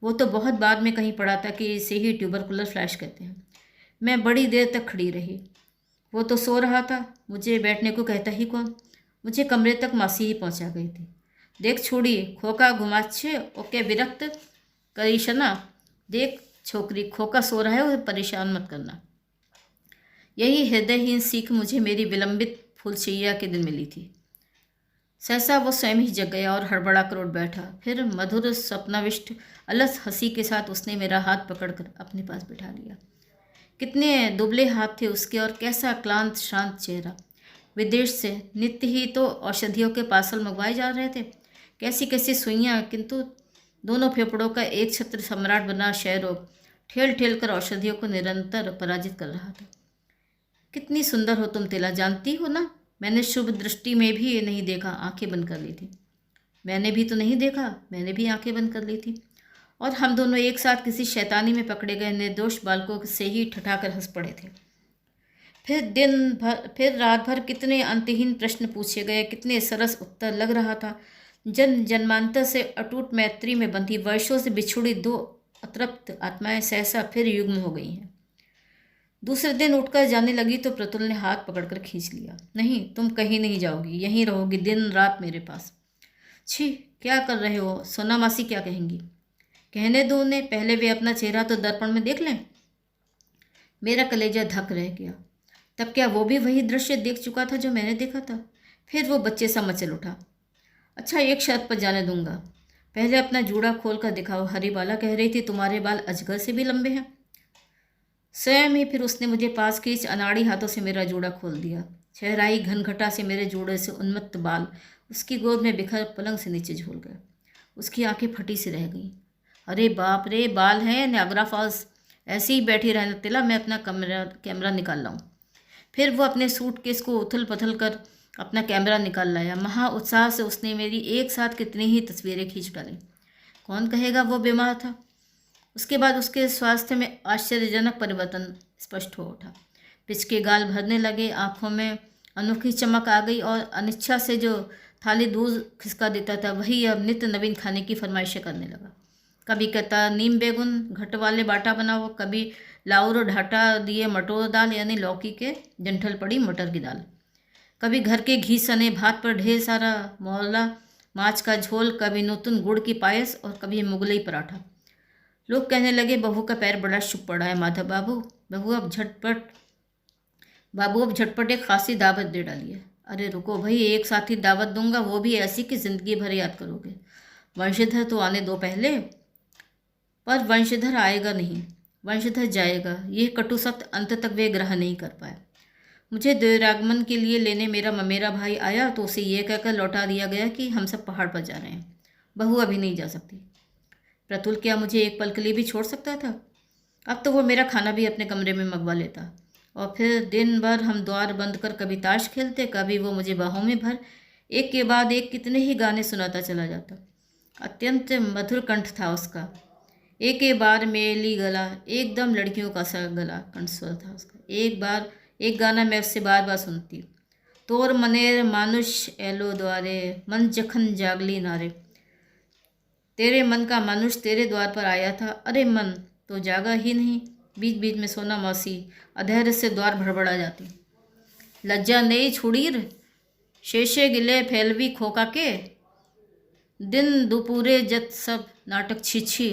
वो तो बहुत बाद में कहीं पड़ा था कि इसे ही ट्यूबरकुलर फ्लैश कहते हैं। मैं बड़ी देर तक खड़ी रही। वो तो सो रहा था, मुझे बैठने को कहता ही कौन। मुझे कमरे तक मासी ही पहुंचा गई थी। देख छोड़ी खोका घुमाच्छे ओके विरक्त करीशना। देख छोकरी खोका सो रहा है, उसे परेशान मत करना। यही हृदयहीन सीख मुझे मेरी विलंबित फूलशैया के दिन मिली थी। सहसा वो स्वयं ही जग गया और हड़बड़ा कर उठ बैठा। फिर मधुर सपनाविष्ट अलस हंसी के साथ उसने मेरा हाथ पकड़कर अपने पास बिठा लिया। कितने दुबले हाथ थे उसके और कैसा क्लांत शांत चेहरा। विदेश से नित्य ही तो औषधियों के पार्सल मंगवाए जा रहे थे। कैसी कैसी सुइयाँ, किंतु दोनों फेफड़ों का एक छत्र सम्राट बना क्षय रोग ठेल ठेल कर औषधियों को निरंतर पराजित कर रहा था। कितनी सुंदर हो तुम तिला, जानती हो ना, मैंने शुभ दृष्टि में भी नहीं देखा, आंखें बंद कर ली थी। मैंने भी तो नहीं देखा, मैंने भी आंखें बंद कर ली थी। और हम दोनों एक साथ किसी शैतानी में पकड़े गए निर्दोष बालकों से ही ठठाकर हंस पड़े थे। फिर रात भर कितने अंतहीन प्रश्न पूछे गए, कितने सरस उत्तर। लग रहा था जन्म जन्मांतर से अटूट मैत्री में बंधी वर्षों से बिछुड़ी दो अतृप्त आत्माएं सहसा फिर युग्म हो गई हैं। दूसरे दिन उठकर जाने लगी तो प्रतुल ने हाथ पकड़कर खींच लिया। नहीं, तुम कहीं नहीं जाओगी, यहीं रहोगी दिन रात मेरे पास। छी, क्या कर रहे हो, सोना मासी क्या कहेंगी। कहने दो उन्हें, पहले वे अपना चेहरा तो दर्पण में देख लें। मेरा कलेजा धक रह गया। तब क्या वो भी वही दृश्य देख चुका था जो मैंने देखा था। फिर वो बच्चे सा मचल उठा। अच्छा, एक शर्त पर जाने दूंगा, पहले अपना जूड़ा खोल कर दिखाओ। हरी बाला कह रही थी तुम्हारे बाल अजगर से भी लंबे हैं। स्वयं ही फिर उसने मुझे पास खींच अनाड़ी हाथों से मेरा जूड़ा खोल दिया। छहराई घनघटा से मेरे जूड़े से उन्मत्त बाल उसकी गोद में बिखर पलंग से नीचे झूल गए। उसकी आंखें फटी सी रह गईं। अरे बाप रे, बाल हैं नायग्रा फॉल्स। ऐसे ही बैठी रहना तिला, मैं अपना कैमरा निकाल लाऊं। फिर वो अपने सूटकेस को उथल पथल कर अपना कैमरा निकाल लाया। महा उत्साह से उसने मेरी एक साथ कितनी ही तस्वीरें खींच डाली। कौन कहेगा वो बीमार था। उसके बाद उसके स्वास्थ्य में आश्चर्यजनक परिवर्तन स्पष्ट हो उठा। पिचके गाल भरने लगे, आंखों में अनोखी चमक आ गई और अनिच्छा से जो थाली दूध खिसका देता था वही अब नित्य नवीन खाने की फरमाइशें करने लगा। कभी कहता नीम बेगुन घट वाले बाटा बनाओ, कभी लाउर ढाटा दिए मटोर दाल यानी लौकी के जंठल पड़ी मटर की दाल, कभी घर के घी सने भात पर ढेर सारा मोहला माछ का झोल, कभी नूतन गुड़ की पायस और कभी मुगलई पराठा। लोग कहने लगे बहू का पैर बड़ा शुभ पड़ा है माधव बाबू। बाबू अब झटपट एक खासी दावत दे डाली है। अरे रुको भाई, एक साथ ही दावत दूंगा, वो भी ऐसी कि जिंदगी भर याद करोगे। वंशधर तो आने दो पहले। पर वंशधर आएगा नहीं, वंशधर जाएगा, ये कटु सत्य अंत तक वे ग्रहण नहीं कर पाए। मुझे देवरागमन के लिए लेने मेरा ममेरा भाई आया तो उसे ये कहकर लौटा दिया गया कि हम सब पहाड़ पर जा रहे हैं, बहू अभी नहीं जा सकती। प्रतुल क्या मुझे एक पल के लिए भी छोड़ सकता था। अब तो वो मेरा खाना भी अपने कमरे में मंगवा लेता और फिर दिन भर हम द्वार बंद कर कभी ताश खेलते, कभी वो मुझे बाहों में भर एक के बाद एक कितने ही गाने सुनाता चला जाता। अत्यंत मधुर कंठ था उसका। एक के बार मेली गला, एकदम लड़कियों का सा गला कंठस्वर था उसका। एक गाना मैं उससे बार बार सुनती। तोर मनेर मानुष एलो द्वारे, मन जखन जागली नारे। तेरे मन का मनुष्य तेरे द्वार पर आया था। अरे मन तो जागा ही नहीं। बीच बीच में सोना मौसी अधैर्य से द्वार भड़बड़ा जाती। लज्जा नहीं छुड़ीर, शेषे गिले फैलवी खोका के, दिन दुपूरे जत सब नाटक छिछी।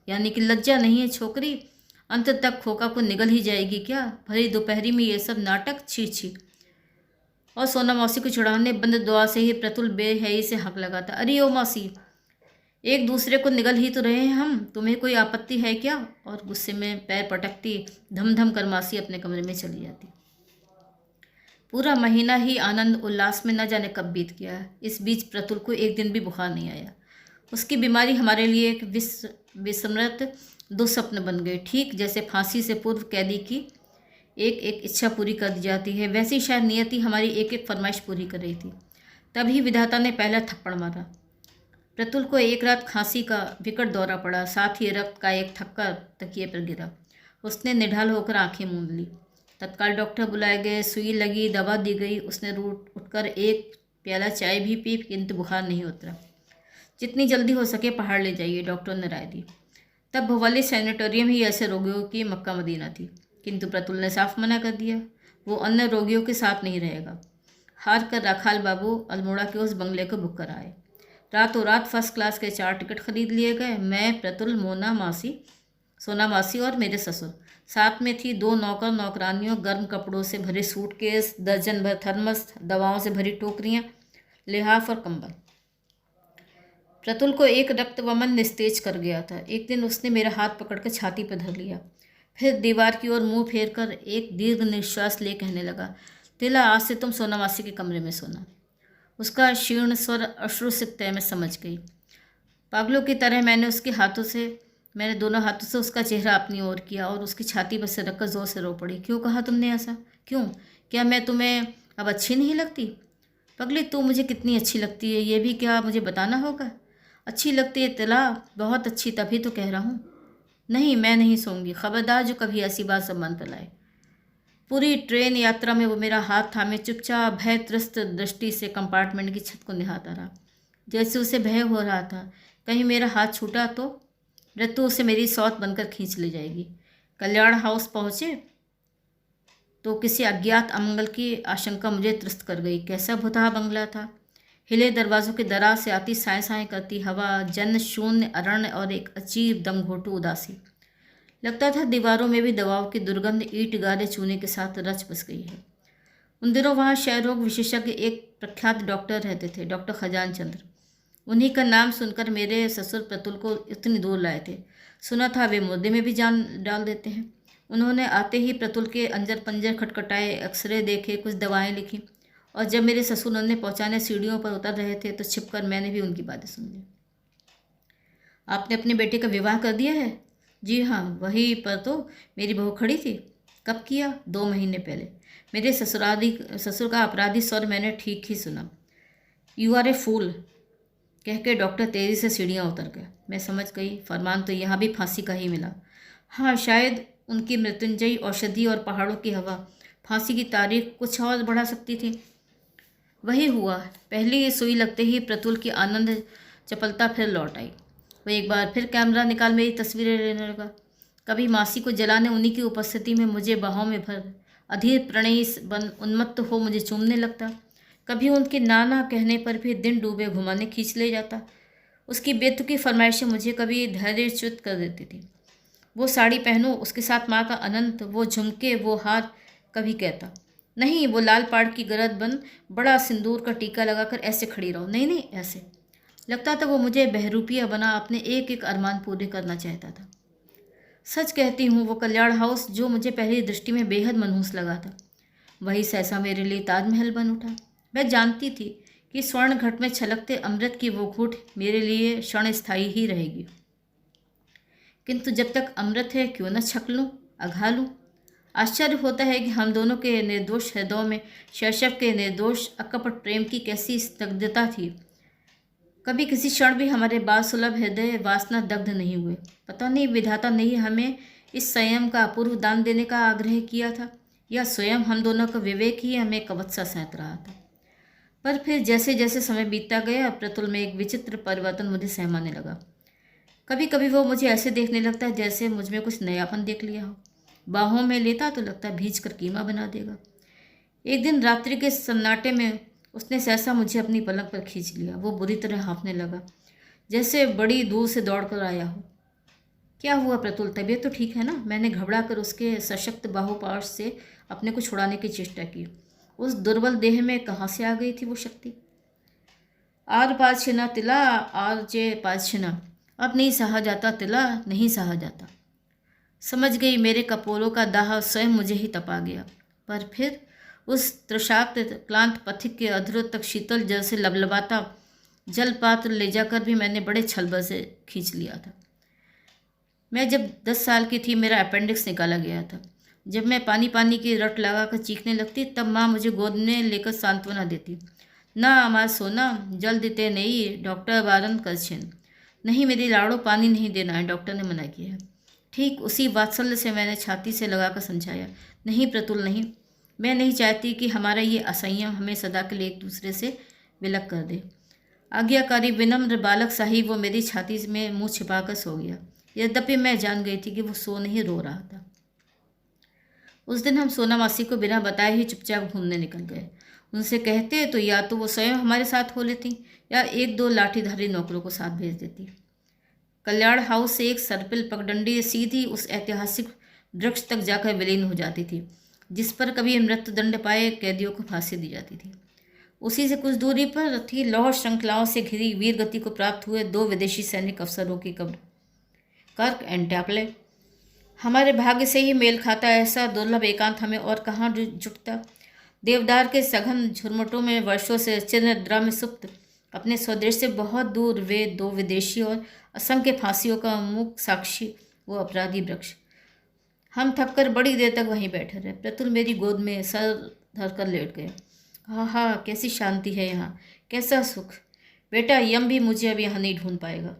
यानी कि लज्जा नहीं है छोकरी, अंत तक खोका को निगल ही जाएगी क्या। भरी दोपहरी में ये सब नाटक छी छी। और सोना मौसी को छुड़ाने बंद दुआ से ही प्रतुल बेहई से हक लगाता। अरे ओ मौसी, एक दूसरे को निगल ही तो रहे हैं हम, तुम्हें कोई आपत्ति है क्या। और गुस्से में पैर पटकती धम धम कर मासी अपने कमरे में चली जाती। पूरा महीना ही आनंद उल्लास में न जाने कब बीत गया। इस बीच प्रतुल को एक दिन भी बुखार नहीं आया। उसकी बीमारी हमारे लिए एक विस्मृत दुस्वप्न बन गई। ठीक जैसे फांसी से पूर्व कैदी की एक एक इच्छा पूरी कर दी जाती है, वैसी शायद नियति हमारी एक एक फरमाइश पूरी कर रही थी। तभी विधाता ने पहला थप्पड़ मारा। प्रतुल को एक रात खांसी का विकट दौरा पड़ा, साथ ही रक्त का एक थक्का तकिए पर गिरा। उसने निढाल होकर आंखें मूंद ली। तत्काल डॉक्टर बुलाए गए, सुई लगी, दवा दी गई। उसने उठकर एक प्याला चाय भी पी, किंतु बुखार नहीं उतरा। जितनी जल्दी हो सके पहाड़ ले जाइए, डॉक्टर ने राय दी। तब भवाली सैनिटोरियम ही ऐसे रोगियों की मक्का मदीना थी, किंतु प्रतुल ने साफ मना कर दिया। वो अन्य रोगियों के साथ नहीं रहेगा। हार कर राखाल बाबू अल्मोड़ा के उस बंगले को बुक कराए। रातों रात फर्स्ट क्लास के 4 टिकट खरीद लिए गए। मैं, प्रतुल, सोना मासी और मेरे ससुर। साथ में थी 2 नौकर नौकरानियों, गर्म कपड़ों से भरे सूटकेस, दर्जन भर थर्मस, दवाओं से भरी टोकरियाँ, लिहाफ और कंबल। प्रतुल को एक रक्त वमन निस्तेज कर गया था। एक दिन उसने मेरा हाथ पकड़कर छाती पर धर लिया, फिर दीवार की ओर मुंह फेर कर एक दीर्घ निश्वास ले कहने लगा, तिला, आज से तुम सोना मासी के कमरे में सोना। उसका क्षीण स्वर अश्रुसिक्त मैं समझ गई। पागलों की तरह मैंने दोनों हाथों से उसका चेहरा अपनी ओर किया और उसकी छाती पर से रखकर जोर से रो पड़ी। क्यों कहा तुमने ऐसा? क्यों? क्या मैं तुम्हें अब अच्छी नहीं लगती? पगली, तू मुझे कितनी अच्छी लगती है ये भी क्या मुझे बताना होगा? अच्छी लगती है तिला, बहुत अच्छी, तभी तो कह रहा हूँ। नहीं, मैं नहीं सोऊंगी। खबरदार जो कभी ऐसी बात सम्मान पर लाए। पूरी ट्रेन यात्रा में वो मेरा हाथ थामे चुपचाप भय त्रस्त दृष्टि से कंपार्टमेंट की छत को निहारता रहा, जैसे उसे भय हो रहा था कहीं मेरा हाथ छूटा तो मृत्यु उसे मेरी सौत बनकर खींच ले जाएगी। कल्याण हाउस पहुँचे तो किसी अज्ञात अमंगल की आशंका मुझे त्रस्त कर गई। कैसा भुतहा बंगला था। हिले दरवाज़ों के दराज से आती साएं साएं करती हवा, जन शून्य अरण्य और एक अजीब दमघोटू उदासी। लगता था दीवारों में भी दवाओं की दुर्गंध ईंट गारे चूने के साथ रच बस गई है। उन दिनों वहाँ क्षय रोग विशेषज्ञ एक प्रख्यात डॉक्टर रहते थे, डॉक्टर खजान चंद्र। उन्हीं का नाम सुनकर मेरे ससुर प्रतुल को इतनी दूर लाए थे। सुना था वे मुर्दे में भी जान डाल देते हैं। उन्होंने आते ही प्रतुल के अंजर पंजर खटखटाए, एक्सरे देखे, कुछ दवाएं लिखी, और जब मेरे ससुर उन्हें पहुंचाने सीढ़ियों पर उतर रहे थे तो छिपकर मैंने भी उनकी बातें सुन ली। आपने अपने बेटे का विवाह कर दिया है? जी हाँ, वहीं पर तो मेरी बहू खड़ी थी। कब किया? 2 महीने पहले। मेरे ससुर का अपराधी स्वर मैंने ठीक ही सुना। यू आर ए फूल कह के डॉक्टर तेजी से सीढ़ियाँ उतर गया। मैं समझ गई, फरमान तो यहाँ भी फांसी का ही मिला। हाँ, शायद उनकी मृत्युंजयी औषधि और पहाड़ों की हवा फांसी की तारीख कुछ और बढ़ा सकती थी। वही हुआ। पहली सुई लगते ही प्रतुल की आनंद चपलता फिर लौट आई। वह एक बार फिर कैमरा निकाल मेरी तस्वीरें लेने लगा। कभी मासी को जलाने उन्हीं की उपस्थिति में मुझे बाहों में भर अधीर प्रणयी बन उन्मत्त हो मुझे चूमने लगता। कभी उनके नाना कहने पर भी दिन डूबे घुमाने खींच ले जाता। उसकी बेतुकी फरमाइशें मुझे कभी धैर्यच्युत कर देती थी। वो साड़ी पहनो, उसके साथ माँ का अनंत, वो झुमके, वो हार। कभी कहता, नहीं, वो लाल पाड़ की गरद बन बड़ा सिंदूर का टीका लगाकर ऐसे खड़ी रहो। नहीं नहीं, ऐसे। लगता था वो मुझे बहरूपिया बना अपने एक एक अरमान पूरे करना चाहता था। सच कहती हूँ, वो कल्याण हाउस जो मुझे पहली दृष्टि में बेहद मनहूस लगा था, वही सहसा मेरे लिए ताजमहल बन उठा। मैं जानती थी कि स्वर्ण घट में छलकते अमृत की वो घूंट मेरे लिए क्षण स्थायी ही रहेगी, किंतु जब तक अमृत है क्यों न छक लूँ, अघा लूँ। आश्चर्य होता है कि हम दोनों के निर्दोष हृदयों में शैशव के निर्दोष अकपट प्रेम की कैसी स्तब्धता थी। कभी किसी क्षण भी हमारे बाल सुलभ हृदय वासना दग्ध नहीं हुए। पता नहीं विधाता ने ही हमें इस संयम का अपूर्व दान देने का आग्रह किया था, या स्वयं हम दोनों का विवेक ही हमें कवच सा सैंत रहा था। पर फिर जैसे जैसे समय बीतता गया, प्रतुल में एक विचित्र परिवर्तन मुझे सहमाने लगा। कभी कभी वो मुझे ऐसे देखने लगता है जैसे मुझ में कुछ नयापन देख लिया हो। बाहों में लेता तो लगता भींच कर कीमा बना देगा। एक दिन रात्रि के सन्नाटे में उसने सहसा मुझे अपनी पलंग पर खींच लिया। वो बुरी तरह हाँफने लगा, जैसे बड़ी दूर से दौड़ कर आया हो। क्या हुआ प्रतुल, तबीयत तो ठीक है ना? मैंने घबरा कर उसके सशक्त बाहुपाश से अपने को छुड़ाने की चेष्टा की। उस दुर्बल देह में कहाँ से आ गई थी वो शक्ति? आर पाछिना तिला, आर जे पाछिना, अब नहीं सहा जाता तिला, नहीं सहा जाता। समझ गई, मेरे कपोलों का दाह स्वयं मुझे ही तपा गया। पर फिर उस तृषाक्त क्लांत पथिक के अधरों तक शीतल जल से लबलबाता जल पात्र ले जाकर भी मैंने बड़े छलबल से खींच लिया था। मैं जब 10 साल की थी, मेरा अपेंडिक्स निकाला गया था। जब मैं पानी पानी की रट लगाकर चीखने लगती, तब माँ मुझे गोद में लेकर सांत्वना देती। ना अमार सोना, जल देते नहीं, डॉक्टर वारन कर छिन। नहीं, मेरी लाड़ो पानी नहीं देना है, डॉक्टर ने मना किया है। ठीक उसी वात्सल्य से मैंने छाती से लगाकर समझाया, नहीं प्रतुल नहीं, मैं नहीं चाहती कि हमारा ये असंयम हमें सदा के लिए एक दूसरे से विलग कर दे। आज्ञाकारी विनम्र बालक साहिब वो मेरी छाती में मुंह छिपाकर सो गया। यद्यपि मैं जान गई थी कि वो सो नहीं, रो रहा था। उस दिन हम सोना मासी को बिना बताए ही चुपचाप घूमने निकल गए। उनसे कहते तो या तो वो स्वयं हमारे साथ हो लेती या एक दो लाठीधारी नौकरों को साथ भेज देती। कल्याण हाउस से एक सर्पिल पगडंडी सीधी उस ऐतिहासिक वृक्ष तक जाकर विलीन हो जाती थी जिस पर कभी मृत्युदंड पाए कैदियों को फांसी दी जाती थी। उसी से कुछ दूरी पर थी लौह श्रृंखलाओं से घिरी वीर गति को प्राप्त हुए दो विदेशी सैनिक अफसरों की कब्र, कर्क एंड टैपले। हमारे भाग्य से ही मेल खाता ऐसा दुर्लभ एकांत हमें और कहाँ जुटता। देवदार के सघन झुरमुटों में वर्षों से चिन्ह में सुप्त अपने स्वदेश से बहुत दूर वे दो विदेशी और असंख्य फांसियों का मुख साक्षी वो अपराधी वृक्ष। हम थककर बड़ी देर तक वहीं बैठे रहे। प्रतुल मेरी गोद में सर धरकर लेट गए। हाँ हाँ, कैसी शांति है यहाँ, कैसा सुख। बेटा, यम भी मुझे अब यहाँ नहीं ढूंढ पाएगा।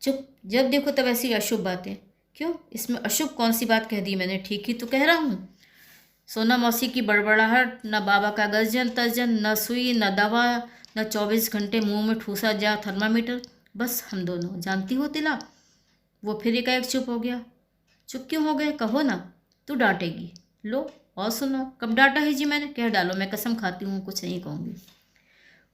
चुप, जब देखो तब ऐसी अशुभ बातें। क्यों, इसमें अशुभ कौन सी बात कह दी मैंने? ठीक ही तो कह रहा हूँ। सोना मौसी की बड़बड़ाहट, न बाबा का गर्जन तर्जन, न सुई न दवा, न 24 घंटे मुंह में ठूसा जा थर्मामीटर, बस हम दोनों। जानती हो तिला, वो फिर एकाएक चुप हो गया। चुप क्यों हो गए, कहो ना। तू डांटेगी, लो और सुनो। कब डांटा है जी मैंने? कह डालो, मैं कसम खाती हूँ कुछ नहीं कहूँगी।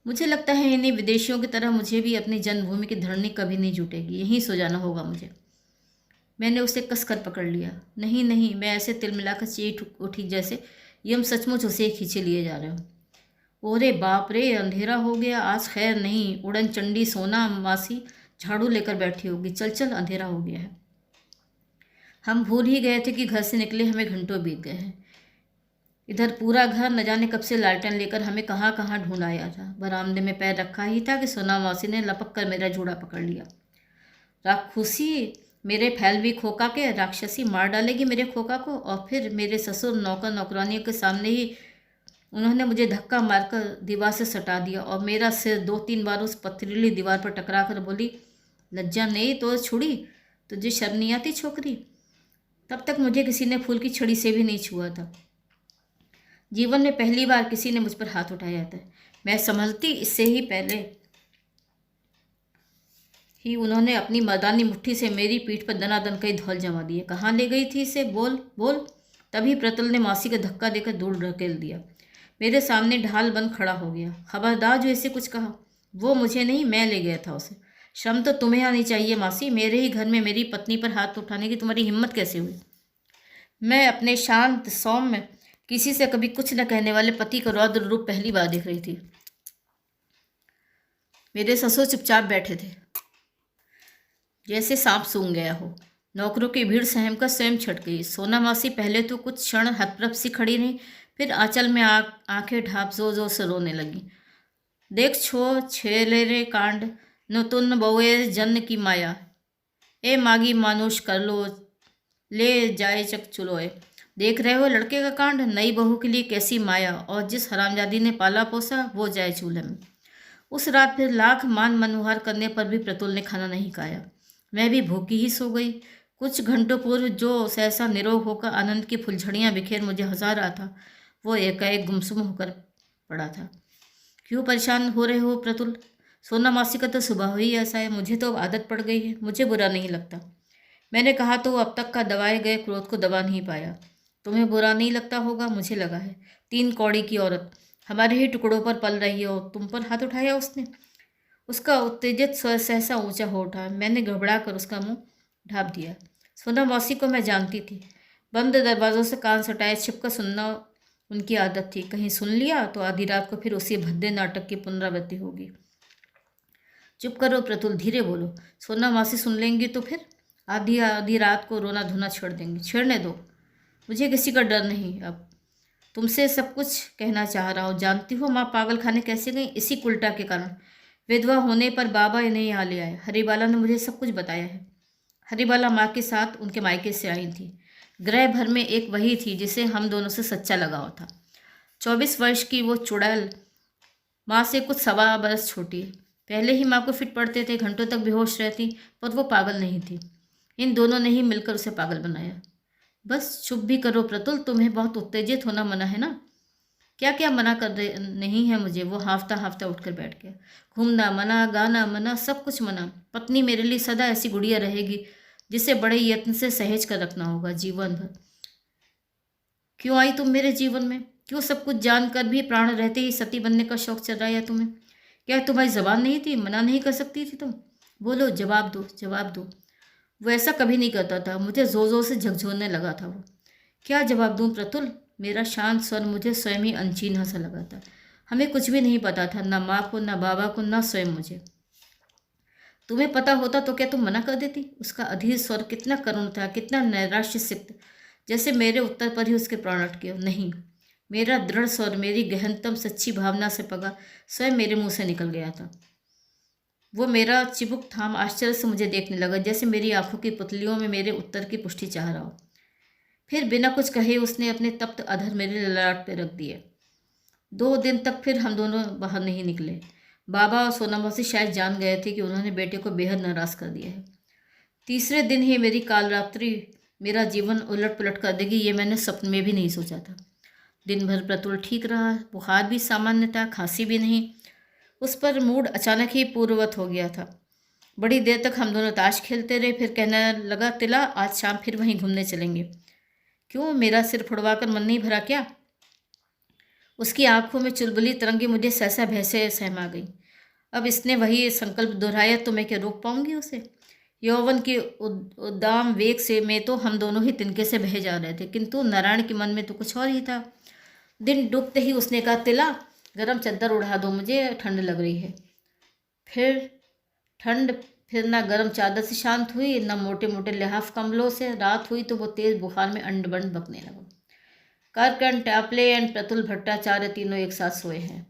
मुझे लगता है इन्हीं विदेशियों की तरह मुझे भी अपनी जन्मभूमि की धरनी कभी नहीं जुटेगी, यहीं सो जाना होगा मुझे। मैंने उसे कसकर पकड़ लिया। नहीं नहीं, मैं ऐसे तिलमिलाकर चीख उठी जैसे यम सचमुच उसे खींचे लिए जा रहे हो। ओरे बाप रे, अंधेरा हो गया आज। खैर नहीं, उड़न चंडी सोना मासी झाड़ू लेकर बैठी होगी। चल चल, अंधेरा हो गया है। हम भूल ही गए थे कि घर से निकले हमें घंटों बीत गए हैं। इधर पूरा घर न जाने कब से लालटेन लेकर हमें कहाँ कहाँ ढूंढ आया था। बरामदे में पैर रखा ही था कि सोना मासी ने लपक कर मेरा जूड़ा पकड़ लिया। राक्षसी, मेरे फैल भी खोका के, राक्षसी मार डालेगी मेरे खोका को। और फिर मेरे ससुर नौकर नौकरानियों के सामने ही उन्होंने मुझे धक्का मारकर दीवार से सटा दिया और मेरा सिर 2-3 बार उस पथरीली दीवार पर टकरा कर बोली, लज्जा नहीं तो छुड़ी, तुझे शर्म नहीं आती छोकरी? तब तक मुझे किसी ने फूल की छड़ी से भी नहीं छुआ था। जीवन में पहली बार किसी ने मुझ पर हाथ उठाया था। मैं संभलती इससे ही पहले ही उन्होंने अपनी मर्दानी मुट्ठी से मेरी पीठ पर दनादन कई धौल जमा दिए। कहाँ ले गई थी इसे, बोल बोल। तभी प्रतुल ने मासी को धक्का देकर दूर ढकेल दिया। मेरे सामने ढाल बन खड़ा हो गया। खबरदार जो इसे कुछ कहा। वो मुझे नहीं, मैं ले गया था उसे। शर्म तो तुम्हें आनी चाहिए मासी, मेरे ही घर में मेरी पत्नी पर हाथ उठाने की तुम्हारी हिम्मत कैसे हुई? मैं अपने शांत सौम्य, किसी से कभी कुछ न कहने वाले पति का रौद्र रूप पहली बार देख रही थी। मेरे ससुर चुपचाप बैठे थे, जैसे सांप सूंघ गया हो। नौकरों की भीड़ सहमकर स्वयं छट गई। सोना मासी पहले तो कुछ क्षण हतप्रभ सी खड़ी रही, फिर आंचल में आंखें ढाप जोर जोर से रोने लगी। देख छो छेलेरे कांड, नतुन बउए जन की माया, ए मागी मानुष कर लो, ले जाए चक चुलोए। देख रहे हो लड़के का कांड, नई बहू के लिए कैसी माया, और जिस हरामजादी ने पाला पोसा वो जाए चूल्हे में। उस रात फिर लाख मान मनोहार करने पर भी प्रतुल ने खाना नहीं खाया। मैं भी भूखी ही सो गई। कुछ घंटों पूर्व जो सहसा निरोग होकर आनंद की फुलझड़ियाँ बिखेर मुझे हंसा रहा था, वो एकाएक गुमसुम होकर पड़ा था। क्यों परेशान हो रहे हो प्रतुल? सोना मासी का तो स्वभाव ही ऐसा है, मुझे तो अब आदत पड़ गई है, मुझे बुरा नहीं लगता। मैंने कहा तो वो अब तक का दबाए गए क्रोध को दबा नहीं पाया। तुम्हें बुरा नहीं लगता होगा, मुझे लगा है। 3 कौड़ी की औरत हमारे ही टुकड़ों पर पल रही हो, तुम पर हाथ उठाया उसने। उसका उत्तेजित स्वर सहसा ऊंचा हो उठा। मैंने घबरा कर उसका मुंह ढाँप दिया। सोना मौसी को मैं जानती थी। बंद दरवाजों से कान सटाए छिपकर सुनना उनकी आदत थी। कहीं सुन लिया तो आधी रात को फिर उसी भद्दे नाटक की पुनरावृत्ति होगी। चुप करो प्रतुल, धीरे बोलो। सोना मौसी सुन लेंगी तो फिर आधी आधी रात को रोना धोना छेड़ देंगी। छेड़ने दो, मुझे किसी का डर नहीं। अब तुमसे सब कुछ कहना चाह रहा हूँ। जानती हो माँ पागल खाने कैसे गई? इसी कुल्टा के कारण। विधवा होने पर बाबा इन्हें यहाँ ले आए। हरिबाला ने मुझे सब कुछ बताया है। हरिबाला माँ के साथ उनके मायके से आई थी। ग्रह भर में एक वही थी जिसे हम दोनों से सच्चा लगाव था। 24 वर्ष की वो चुड़ैल माँ से कुछ 1.25 छोटी। पहले ही माँ को फिट पड़ते थे, घंटों तक बेहोश रहती, पर वो पागल नहीं थी। इन दोनों ने ही मिलकर उसे पागल बनाया। बस चुप भी करो प्रतुल, तुम्हें बहुत उत्तेजित होना मना है ना। क्या क्या मना कर रहे नहीं है मुझे। वो हाफता हाफता उठकर बैठ गया। घूमना मना, गाना मना, सब कुछ मना। पत्नी मेरे लिए सदा ऐसी गुड़िया रहेगी जिसे बड़े यत्न से सहेज कर रखना होगा जीवन भर। क्यों आई तुम मेरे जीवन में? क्यों सब कुछ जानकर भी प्राण रहते ही सती बनने का शौक चढ़ाया तुम्हें? क्या तुम्हारी जबान नहीं थी? मना नहीं कर सकती थी तुम? बोलो, जवाब दो, जवाब दो। वो ऐसा कभी नहीं करता था। मुझे जोर जोर से झकझोरने लगा था वो। क्या जवाब दूं प्रतुल? मेरा शांत स्वर मुझे स्वयं ही अनचीना सा लगा था। हमें कुछ भी नहीं पता था, ना माँ को, ना बाबा को, ना स्वयं मुझे। तुम्हें पता होता तो क्या तुम मना कर देती? उसका अधीर स्वर कितना करुण था, कितना नैराश्य सिक्त, जैसे मेरे उत्तर पर ही उसके प्राण अटके। नहीं। मेरा दृढ़ स्वर मेरी गहनतम सच्ची भावना से पगा स्वयं मेरे मुंह से निकल गया था। वो मेरा चिबुक थाम आश्चर्य से मुझे देखने लगा, जैसे मेरी आंखों की पुतलियों में मेरे उत्तर की पुष्टि चाह रहा हो। फिर बिना कुछ कहे उसने अपने तप्त अधर मेरे ललाट पे रख दिए। 2 दिन तक फिर हम दोनों बाहर नहीं निकले। बाबा और सोना मौसी शायद जान गए थे कि उन्होंने बेटे को बेहद नाराज कर दिया है। तीसरे दिन ही मेरी कालरात्रि मेरा जीवन उलट पुलट कर देगी, ये मैंने सपने में भी नहीं सोचा था। दिन भर प्रतुल ठीक रहा, बुखार भी सामान्य था, खांसी भी नहीं। उस पर मूड अचानक ही पूर्ववत हो गया था। बड़ी देर तक हम दोनों ताश खेलते रहे। फिर कहने लगा, तिला आज शाम फिर वहीं घूमने चलेंगे। क्यों, मेरा सिर फुड़वा कर मन नहीं भरा क्या? उसकी आंखों में चुलबुली तरंगे मुझे सहसा भय से सहमा गई। अब इसने वही संकल्प दोहराया तो मैं क्या रोक पाऊंगी उसे? यौवन के उद्दाम वेग से मैं तो हम दोनों ही तिनके से बह जा रहे थे, किंतु नारायण के मन में तो कुछ और ही था। दिन डूबते ही उसने कहा, तिला गरम चद्दर उड़ा दो, मुझे ठंड लग रही है। फिर ठंड, फिर ना गर्म चादर से शांत हुई, ना मोटे मोटे लिहाफ कम्बलों से। रात हुई तो वो तेज बुखार में अंड बंड बकने लगा। करकन, टैपले एंड प्रतुल भट्टाचार्य तीनों एक साथ सोए हैं।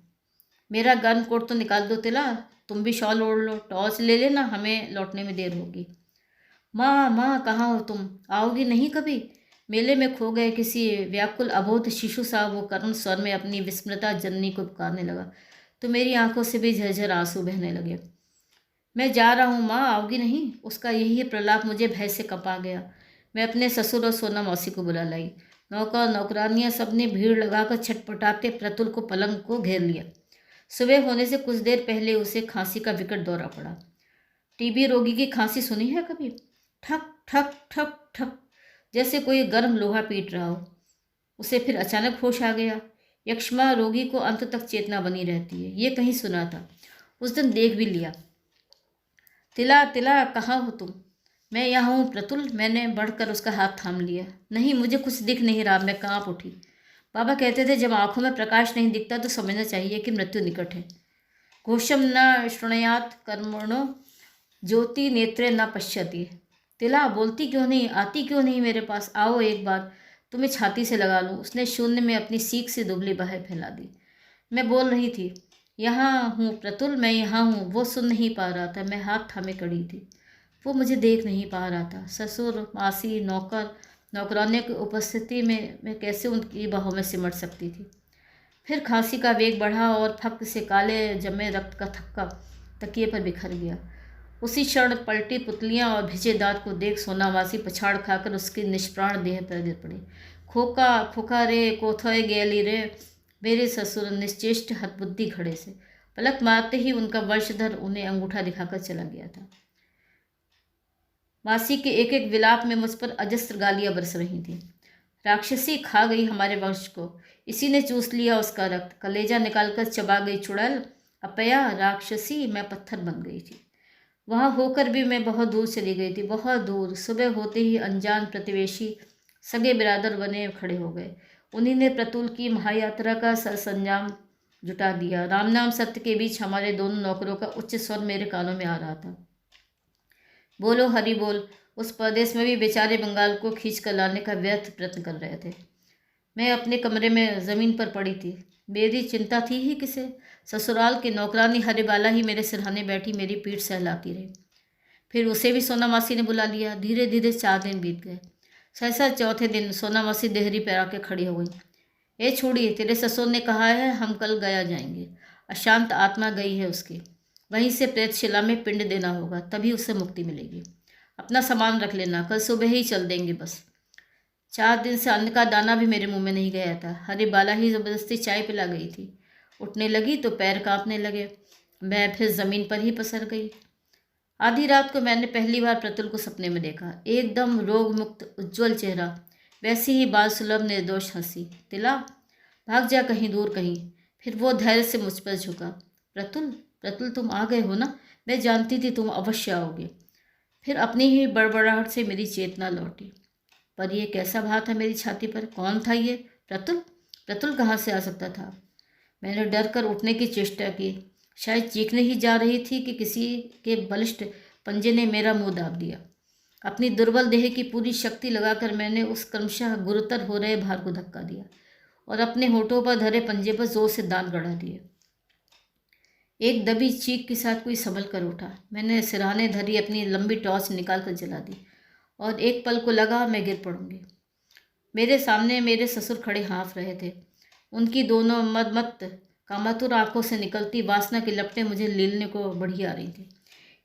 मेरा गर्म कोट तो निकाल दो तिला, तुम भी शॉल ओढ़ लो, टॉर्च ले लेना, हमें लौटने में देर होगी। माँ माँ, कहाँ हो तुम? आओगी नहीं कभी? मेले में खो गए किसी व्याकुल अबोध शिशु सा वो करुण स्वर में अपनी विस्मृता जननी को पुकारने लगा, तो मेरी आंखों से भी झरझर आंसू बहने लगे। मैं जा रहा हूँ माँ, आओगी नहीं? उसका यही प्रलाप मुझे भय से कपा गया। मैं अपने ससुर और सोना मौसी को बुला लाई। नौकर नौकरानियां सबने भीड़ लगाकर छटपटाते प्रतुल को पलंग को घेर लिया। सुबह होने से कुछ देर पहले उसे खांसी का विकट दौरा पड़ा। टीबी रोगी की खांसी सुनी है कभी? ठक ठक ठक ठक, जैसे कोई गर्म लोहा पीट रहा हो। उसे फिर अचानक होश आ गया। यक्ष्मा रोगी को अंत तक चेतना बनी रहती है, ये कहीं सुना था। उस दिन देख भी लिया। तिला तिला, कहाँ हो तुम? मैं यहाँ हूँ प्रतुल। मैंने बढ़कर उसका हाथ थाम लिया। नहीं, मुझे कुछ दिख नहीं रहा। मैं कांप उठी। बाबा कहते थे जब आंखों में प्रकाश नहीं दिखता तो समझना चाहिए कि मृत्यु निकट है। घोषम न शृणुयात् कर्मणो ज्योति नेत्रे न पश्यति। तिला, बोलती क्यों नहीं, आती क्यों नहीं मेरे पास? आओ एक बार, तुम्हें छाती से लगा लूँ। उसने शून्य में अपनी सीख से दुबली बाहें फैला दी। मैं बोल रही थी, यहाँ हूँ प्रतुल, मैं यहाँ हूँ। वो सुन नहीं पा रहा था। मैं हाथ थामे खड़ी थी। वो मुझे देख नहीं पा रहा था। ससुर, मासी, नौकर नौकरानियों की उपस्थिति में मैं कैसे उनकी बाहों में सिमट सकती थी? फिर खांसी का वेग बढ़ा और फक से काले जमे रक्त का थक्का तकिए पर बिखर गया। उसी क्षण पलटी पुतलियां और भिजे दांत को देख सोनावासी पछाड़ खाकर उसकी निष्प्राण देह पर गिर पड़ी। खोका खोखा रे, कोथोए गेली रे। मेरे ससुर निश्चेष्ट हतबुद्धि खड़े से। पलक मारते ही उनका वंशधर उन्हें अंगूठा दिखाकर चला गया था। मासी के एक एक विलाप में मुझ पर अजस्त्र गालियां बरस रही थीं। राक्षसी खा गई हमारे वंश को, इसी ने चूस लिया उसका रक्त, कलेजा निकालकर चबा गई चुड़ैल। अपया राक्षसी, मैं पत्थर बन गई थी। वहाँ होकर भी मैं बहुत दूर चली गई थी, बहुत दूर। सुबह होते ही अनजान प्रतिवेशी सगे बिरादर बने खड़े हो गए। उन्हीं ने प्रतुल की महायात्रा का सरसंजाम जुटा दिया। राम नाम सत्य के बीच हमारे दोनों नौकरों का उच्च स्वर मेरे कानों में आ रहा था। बोलो हरि बोल। उस प्रदेश में भी बेचारे बंगाल को खींच कर लाने का व्यर्थ प्रयत्न कर रहे थे। मैं अपने कमरे में ज़मीन पर पड़ी थी। मेरी चिंता थी ही किसे? ससुराल की नौकरानी हरिबाला ही मेरे सिरहाने बैठी मेरी पीठ सहलाती रही। फिर उसे भी सोना मासी ने बुला लिया। धीरे धीरे 4 दिन बीत गए। सहसा चौथे दिन सोना मासी देहरी पर आके खड़ी हो गई। ए छोड़ी, तेरे ससुर ने कहा है हम कल गया जाएंगे। अशांत आत्मा गई है उसकी। वहीं से प्रेतशिला में पिंड देना होगा, तभी उसे मुक्ति मिलेगी। अपना सामान रख लेना, कल सुबह ही चल देंगे बस। 4 दिन से अन्न का दाना भी मेरे मुंह में नहीं गया था। हरी बाला ही जबरदस्ती चाय पिला गई थी। उठने लगी तो पैर कांपने लगे। मैं फिर जमीन पर ही पसर गई। आधी रात को मैंने पहली बार प्रतुल को सपने में देखा। एकदम रोग मुक्त उज्ज्वल चेहरा, वैसी ही बाल सुलभ निर्दोष हंसी। तिला, भाग जा कहीं दूर कहीं। फिर वो धैर्य से मुझ पर झुका। प्रतुल, प्रतुल तुम आ गए हो ना? मैं जानती थी तुम अवश्य आओगे। फिर अपनी ही बड़बड़ाहट से मेरी चेतना लौटी। पर यह कैसा भाव था मेरी छाती पर? कौन था ये? प्रतुल? प्रतुल कहाँ से आ सकता था? मैंने डर कर उठने की चेष्टा की। शायद चीखने ही जा रही थी कि किसी के बलिष्ठ पंजे ने मेरा मुंह दाब दिया। अपनी दुर्बल देह की पूरी शक्ति लगाकर मैंने उस क्रमशः गुरुतर हो रहे भार को धक्का दिया और अपने होठों पर धरे पंजे पर जोर से दांत गड़ा दिए। एक दबी चीख के साथ कोई संभल कर उठा। मैंने सिरहाने धरी अपनी लंबी टॉर्च निकाल कर जला दी और एक पल को लगा मैं गिर पड़ूंगी। मेरे सामने मेरे ससुर खड़े हाँफ रहे थे। उनकी दोनों मदमत्त कामातुर आंखों से निकलती वासना की लपटें मुझे लीलने को बढ़ी आ रही थी।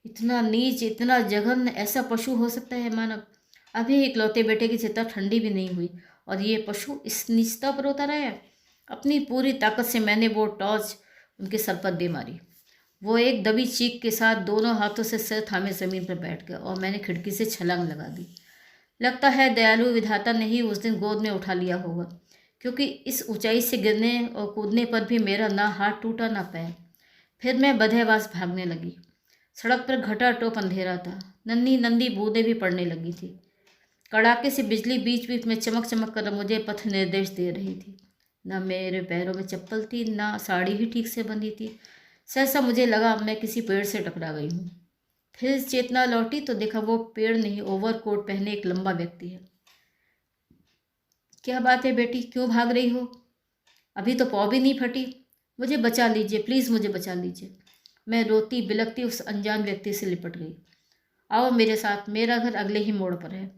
इतना नीच, इतना जघन्य, ऐसा पशु हो सकता है मानव? अभी इकलौते बेटे की चिता ठंडी भी नहीं हुई और ये पशु इस नीचता पर उतर आया। अपनी पूरी ताकत से मैंने वो टॉर्च उनके सर पर दे मारी। वो एक दबी चीख के साथ दोनों हाथों से सिर थामे जमीन पर बैठ गया और मैंने खिड़की से छलांग लगा दी। लगता है दयालु विधाता ने ही उस दिन गोद में उठा लिया होगा, क्योंकि इस ऊंचाई से गिरने और कूदने पर भी मेरा ना हाथ टूटा ना पैर। फिर मैं बदहवास भागने लगी। सड़क पर घटाटोप अंधेरा था। नन्ही नन्ही बूंदें भी पड़ने लगी थी। कड़ाके से बिजली बीच बीच में चमक चमक कर मुझे पथ निर्देश दे रही थी। न मेरे पैरों में चप्पल थी, ना साड़ी ही ठीक से बंधी थी। सहसा मुझे लगा मैं किसी पेड़ से टकरा गई हूँ। फिर चेतना लौटी तो देखा वो पेड़ नहीं, ओवरकोट पहने एक लंबा व्यक्ति है। क्या बात है बेटी, क्यों भाग रही हो? अभी तो पौ भी नहीं फटी। मुझे बचा लीजिए, प्लीज़ मुझे बचा लीजिए। मैं रोती बिलखती उस अनजान व्यक्ति से लिपट गई। आओ मेरे साथ, मेरा घर अगले ही मोड़ पर है।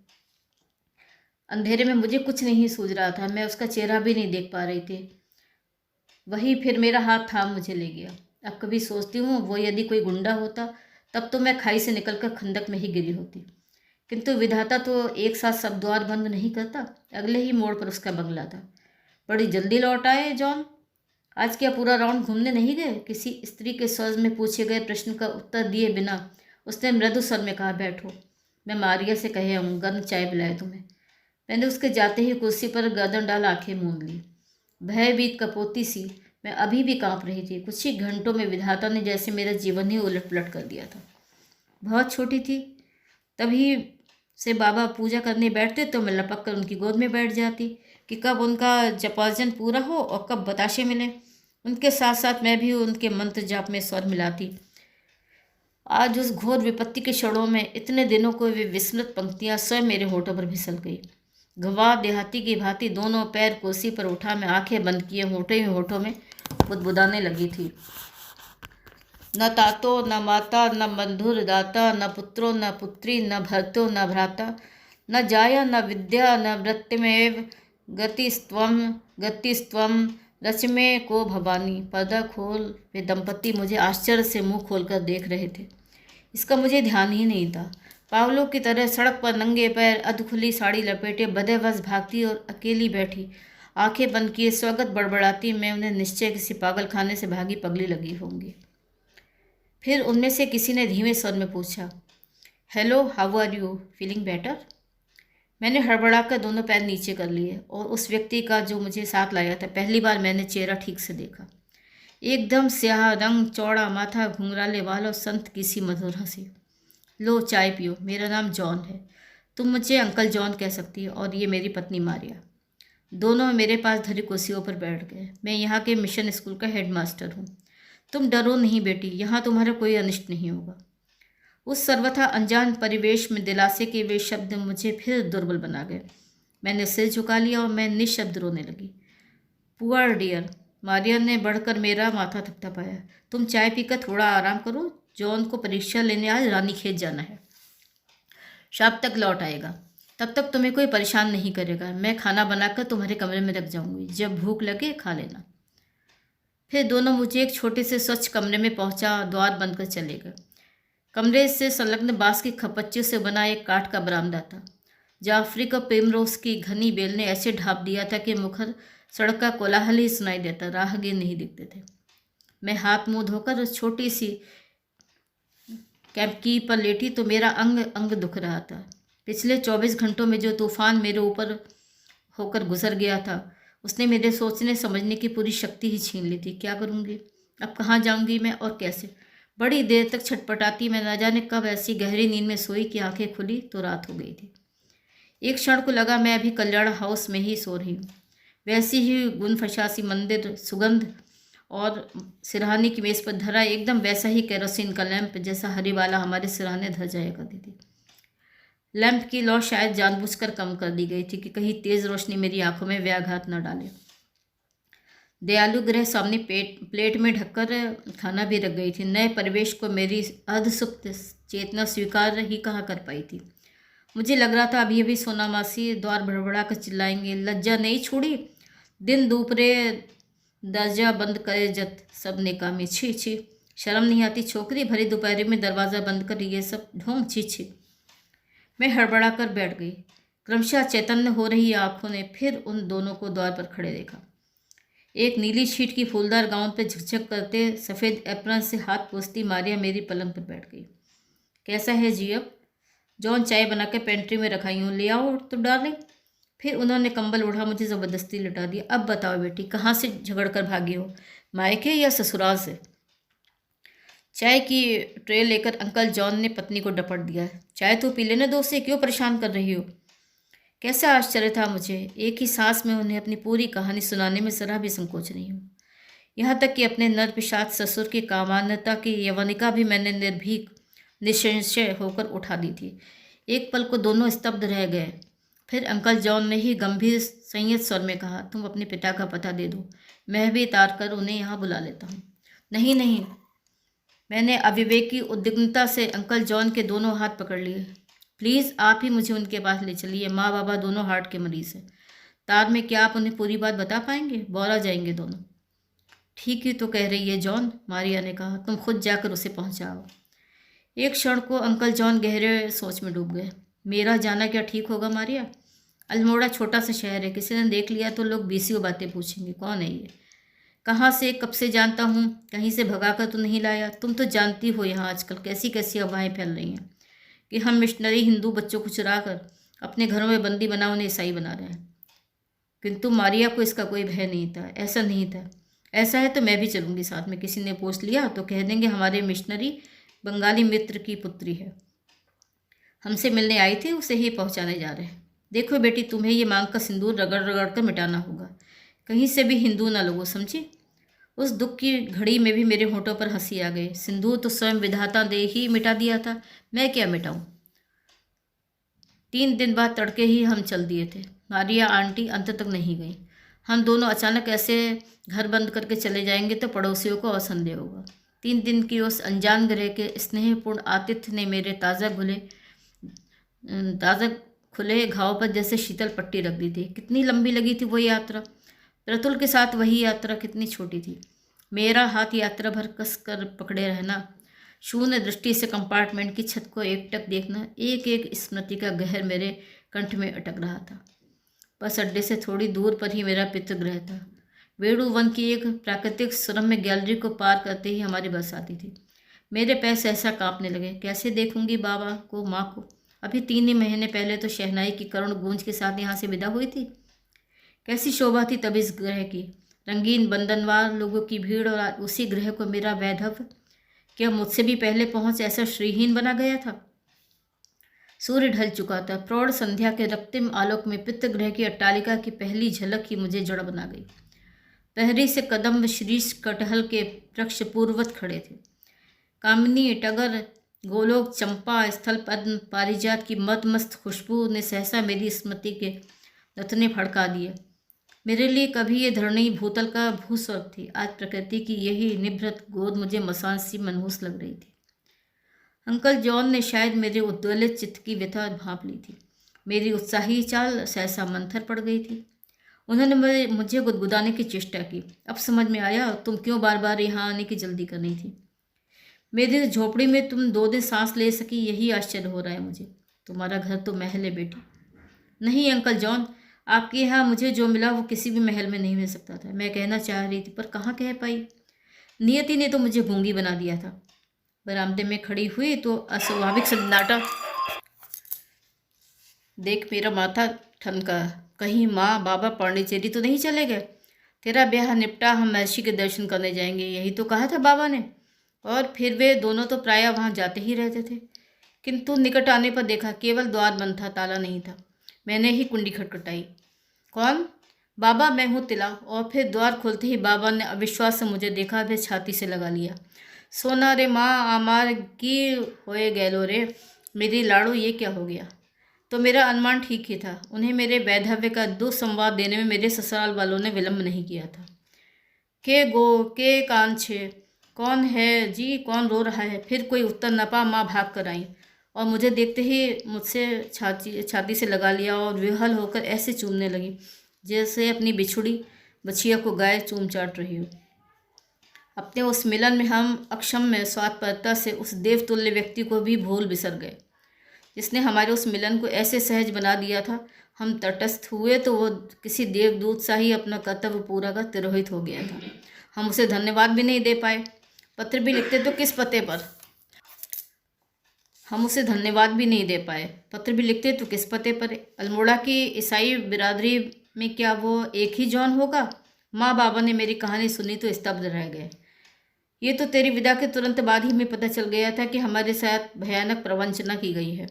अंधेरे में मुझे कुछ नहीं सूझ रहा था, मैं उसका चेहरा भी नहीं देख पा रही थी। वही फिर मेरा हाथ थाम मुझे ले गया। अब कभी सोचती हूँ वो यदि कोई गुंडा होता तब तो मैं खाई से निकलकर खंदक में ही गिरी होती। किंतु विधाता तो एक साथ सब द्वार बंद नहीं करता। अगले ही मोड़ पर उसका बंगला था। बड़ी जल्दी लौट आए जॉन। आज क्या पूरा राउंड घूमने नहीं गए? किसी स्त्री के स्वर में पूछे गए प्रश्न का उत्तर दिए बिना उसने मृदु स्वर में कहा, बैठो, मैं मारिया से कहे हूँ गर्म चाय पिलाए तुम्हें। मैंने उसके जाते ही कुर्सी पर गर्दन डाल आंखें मूंद ली। भयभीत कपोती सी मैं अभी भी कांप रही थी। कुछ ही घंटों में विधाता ने जैसे मेरा जीवन ही उलट पलट कर दिया था। बहुत छोटी थी तभी से बाबा पूजा करने बैठते तो मैं लपक कर उनकी गोद में बैठ जाती कि कब उनका जपार्जन पूरा हो और कब बताशे मिले। उनके साथ साथ मैं भी उनके मंत्र जाप में स्वर मिलाती। आज उस घोर विपत्ति के क्षणों में इतने दिनों को वे विस्मृत पंक्तियां स्वयं मेरे होठों पर फिसल गई। गवाह देहाती की भांति दोनों पैर कुर्सी पर उठा मैं आंखें बंद किए होठों में बुदबुदाने लगी थी। न तातो न माता न बंधुर दाता न पुत्रो न पुत्री न भर्तो न भ्राता न जाया न विद्या न वृत्तिमेव गतिस्त्वम रचमे को भवानी। पर्दा खोल वे दंपति मुझे आश्चर्य से मुंह खोलकर देख रहे थे। इसका मुझे ध्यान ही नहीं था। पागलों की तरह सड़क पर नंगे पैर अधखुली साड़ी लपेटे बदहवस भागती और अकेली बैठी आंखें बंद किए स्वागत बड़बड़ाती मैं उन्हें निश्चय किसी पागल खाने से भागी पगली लगी होंगी। फिर उनमें से किसी ने धीमे स्वर में पूछा, hello, how are you, feeling better? मैंने हड़बड़ाकर दोनों पैर नीचे कर लिए और उस व्यक्ति का जो मुझे साथ लाया था पहली बार मैंने चेहरा ठीक से देखा। एकदम स्याह रंग, चौड़ा माथा, घुंघराले वाल और संत की सी मधुर हंसी। लो चाय पियो, मेरा नाम जॉन है। तुम मुझे अंकल जॉन कह सकती हो और ये मेरी पत्नी मारिया। दोनों मेरे पास धरी कुर्सियों पर बैठ गए। मैं यहाँ के मिशन स्कूल का हेडमास्टर हूँ। तुम डरो नहीं बेटी, यहाँ तुम्हारा कोई अनिष्ट नहीं होगा। उस सर्वथा अनजान परिवेश में दिलासे के वे शब्द मुझे फिर दुर्बल बना गए। मैंने सिर झुका लिया और मैं निःशब्द रोने लगी। पुअर डियर, मारिया ने बढ़कर मेरा माथा थपथपाया। तुम चाय पीकर थोड़ा आराम करो। जॉन को परीक्षा लेने आज रानीखेत जाना है। शाम तक लौट आएगा। तब तक तुम्हें कोई परेशान नहीं करेगा। मैं खाना बनाकर तुम्हारे कमरे में रख जाऊंगी। जब भूख लगे खा लेना। फिर दोनों मुझे एक छोटे से स्वच्छ कमरे में पहुंचा, द्वार बंद कर चले गए। कमरे से संलग्न बांस की खपच्चियों से बना एक काठ का बरामदा था। जाफरी को पेमरोस की घनी बेल ने ऐसे ढाप दिया था कि मुखर सड़क का कोलाहल ही सुनाई देता, राहगीर नहीं दिखते थे। मैं हाथ मुंह धोकर छोटी सी कैंपकी पर लेटी तो मेरा अंग अंग दुख रहा था। पिछले 24 घंटों में जो तूफान मेरे ऊपर होकर गुजर गया था, उसने मेरे सोचने समझने की पूरी शक्ति ही छीन ली थी। क्या करूँगी अब, कहाँ जाऊँगी मैं और कैसे? बड़ी देर तक छटपटाती मैं न जाने कब ऐसी गहरी नींद में सोई कि आंखें खुली तो रात हो गई थी। एक क्षण को लगा मैं अभी कल्याण हाउस में ही सो रही हूँ। वैसी ही गुनफशासी मंदिर सुगंध और सिरहाने की मेज़ पर धरा एकदम वैसा ही केरोसिन का लैंप जैसा हरीवाला हमारे सिरहाने धर जाया करती थी। लैंप की लौ शायद जानबूझकर कम कर दी गई थी कि कहीं तेज रोशनी मेरी आंखों में व्याघात न डाले। दयालु ग्रह सामने प्लेट में ढककर खाना भी रख गई थी। नए परिवेश को मेरी अर्धसुप्त चेतना स्वीकार ही कहाँ कर पाई थी। मुझे लग रहा था अभी अभी सोना मासी द्वार भड़बड़ा कर चिल्लाएंगे, लज्जा नहीं छोड़ी, दिन दूपरे दर्जा बंद करे जत सब नेकामी, छी छी, शर्म नहीं आती छोकरी, भरी दोपहरी में दरवाज़ा बंद कर ये सब ढोंग, छी छी। मैं हड़बड़ा कर बैठ गई। क्रमशः चैतन्य हो रही आंखों ने फिर उन दोनों को द्वार पर खड़े देखा। एक नीली शीट की फूलदार गाउन पर झकझक करते सफ़ेद एप्रन से हाथ पोंछती मारिया मेरी पलंग पर बैठ गई। कैसा है जी अब? जॉन चाय बनाकर पेंट्री में रखाई हूँ, ले आओ तो डार्लिंग। फिर उन्होंने कंबल उड़ा मुझे ज़बरदस्ती लिटा दिया। अब बताओ बेटी, कहाँ से झगड़ कर भागी हो, मायके या ससुराल से? चाय की ट्रे लेकर अंकल जॉन ने पत्नी को डपट दिया। चाय तो पी लेने दो, उसे क्यों परेशान कर रही हो? कैसा आश्चर्य था मुझे, एक ही सांस में उन्हें अपनी पूरी कहानी सुनाने में जरा भी संकोच नहीं हूँ। यहाँ तक कि अपने नर पिशाच ससुर की कामान्यता की यवनिका भी मैंने निर्भीक निसंशय होकर उठा दी थी। एक पल को दोनों स्तब्ध रह गए। फिर अंकल जॉन ने ही गंभीर संयत स्वर में कहा, तुम अपने पिता का पता दे दो, मैं भी तार कर उन्हें यहाँ बुला लेता हूँ। नहीं नहीं, मैंने अविवेकी उद्विग्नता से अंकल जॉन के दोनों हाथ पकड़ लिए। प्लीज़ आप ही मुझे उनके पास ले चलिए, माँ बाबा दोनों हार्ट के मरीज़ हैं। तार में क्या आप उन्हें पूरी बात बता पाएंगे? बौरा जाएंगे दोनों। ठीक ही तो कह रही है जॉन, मारिया ने कहा, तुम खुद जाकर उसे पहुंचाओ। एक क्षण को अंकल जॉन गहरे सोच में डूब गए। मेरा जाना क्या ठीक होगा मारिया? अल्मोड़ा छोटा सा शहर है, किसी ने देख लिया तो लोग बीसियों बातें पूछेंगे, कौन है ये, कहाँ से, कब से जानता हूँ, कहीं से भगाकर तो नहीं लाया? तुम तो जानती हो यहाँ आजकल कैसी कैसी अफवाहें फैल रही हैं कि हम मिशनरी हिंदू बच्चों को चुरा कर अपने घरों में बंदी बना उन्हें ईसाई बना रहे हैं। किंतु मारिया को इसका कोई भय नहीं था, ऐसा नहीं था। ऐसा है तो मैं भी चलूँगी साथ में, किसी ने पूछ लिया तो कह देंगे हमारे मिशनरी बंगाली मित्र की पुत्री है, हमसे मिलने आई थी, उसे ही पहुँचाने जा रहे हैं। देखो बेटी, तुम्हें ये मांग का सिंदूर रगड़ रगड़ कर मिटाना होगा, कहीं से भी हिंदू ना लगो, समझी? उस दुख की घड़ी में भी मेरे होठों पर हंसी आ गई। सिंदूर तो स्वयं विधाता दे ही मिटा दिया था, मैं क्या मिटाऊं? 3 दिन बाद तड़के ही हम चल दिए थे। मारिया आंटी अंत तक नहीं गई। हम दोनों अचानक ऐसे घर बंद करके चले जाएंगे तो पड़ोसियों को और संदेह होगा। 3 दिन की उस अनजान ग्रह के स्नेहपूर्ण आतिथ्य ने मेरे ताज़ा खुले घाव पर जैसे शीतल पट्टी रख दी थी। कितनी लंबी लगी थी वो यात्रा। प्रतुल के साथ वही यात्रा कितनी छोटी थी। मेरा हाथ यात्रा भर कस कर पकड़े रहना, शून्य दृष्टि से कंपार्टमेंट की छत को एकटक देखना, एक एक स्मृति का गहर मेरे कंठ में अटक रहा था। बस अड्डे से थोड़ी दूर पर ही मेरा पितृगृह था। वेणुवन की एक प्राकृतिक सुरम्य गैलरी को पार करते ही हमारी बस आती थी। मेरे पैर सहसा कांपने लगे। कैसे देखूंगी बाबा को, माँ को? अभी 3 ही महीने पहले तो शहनाई की करुण गूंज के साथ यहाँ से विदा हुई थी। कैसी शोभा थी तब इस ग्रह की, रंगीन बंधनवार लोगों की भीड़, और उसी ग्रह को मेरा वैधव्य क्या मुझसे भी पहले पहुंच ऐसा श्रीहीन बना गया था। सूर्य ढल चुका था। प्रौढ़ संध्या के रक्तिम आलोक में पितृगृह की अट्टालिका की पहली झलक ही मुझे जड़ बना गई। प्रहरी से कदम्ब शीरीष कटहल के वृक्ष पूर्ववत खड़े थे। कामिनी, टगर, गोलोक, चंपा, स्थल पद्म, पारिजात की मदमस्त खुशबू ने सहसा मेरी स्मृति के नथने फड़का दिए। मेरे लिए कभी ये धरणी भूतल का भूस्वर्ग थी, आज प्रकृति की यही निभृत गोद मुझे मसान सी मनहूस लग रही थी। अंकल जॉन ने शायद मेरे उद्वेलित चित्त की व्यथा भांप ली थी। मेरी उत्साही चाल सहसा मंथर पड़ गई थी। उन्होंने मुझे गुदगुदाने की चेष्टा की। अब समझ में आया तुम क्यों बार बार यहाँ आने की जल्दी कर रही थी। मेरी झोपड़ी में तुम 2 दिन सांस ले सकी, यही आश्चर्य हो रहा है मुझे। तुम्हारा घर तो महल है बेटी। नहीं अंकल जॉन, आपके यहाँ मुझे जो मिला वो किसी भी महल में नहीं मिल सकता था। मैं कहना चाह रही थी पर कहाँ कह पाई। नियति ने तो मुझे गूंगी बना दिया था। बरामदे में खड़ी हुई तो अस्वाभाविक सन्नाटा देख मेरा माथा ठनका। कहीं माँ बाबा पांडिचेरी तो नहीं चले गए। तेरा ब्याह निपटा, हम महर्षि के दर्शन करने जाएंगे, यही तो कहा था बाबा ने। और फिर वे दोनों तो प्रायः वहाँ जाते ही रहते थे। किंतु निकट आने पर देखा केवल द्वार बंद था, ताला नहीं था। मैंने ही कुंडी खटखटाई। कौन? बाबा, मैं हूँ तिला। और फिर द्वार खोलते ही बाबा ने अविश्वास से मुझे देखा, फिर छाती से लगा लिया। सोना रे माँ, आमार की होए गैलो रे। मेरी लाड़ो, ये क्या हो गया? तो मेरा अनुमान ठीक ही था। उन्हें मेरे वैधव्य का दुसंवाद देने में मेरे ससुराल वालों ने विलंब नहीं किया था। के गो के कान छे, कौन है जी, कौन रो रहा है? फिर कोई उत्तर न पा माँ भाग कर आई और मुझे देखते ही मुझसे छाती से लगा लिया और विह्वल होकर ऐसे चूमने लगी जैसे अपनी बिछुड़ी बछिया को गाय चूम चाट रही हो। अपने उस मिलन में हम अक्षम्य स्वात्परता से उस देवतुल्य व्यक्ति को भी भूल बिसर गए जिसने हमारे उस मिलन को ऐसे सहज बना दिया था। हम तटस्थ हुए तो वो किसी देवदूत सा ही अपना कर्तव्य पूरा कर तिरोहित हो गया था। हम उसे धन्यवाद भी नहीं दे पाए। पत्र भी लिखते तो किस पते पर? हम उसे धन्यवाद भी नहीं दे पाए। पत्र भी लिखते तो किस पते पर? अल्मोड़ा की ईसाई बिरादरी में क्या वो एक ही जॉन होगा? माँ बाबा ने मेरी कहानी सुनी तो स्तब्ध रह गए। ये तो तेरी विदा के तुरंत बाद ही हमें पता चल गया था कि हमारे साथ भयानक प्रवंचना की गई है।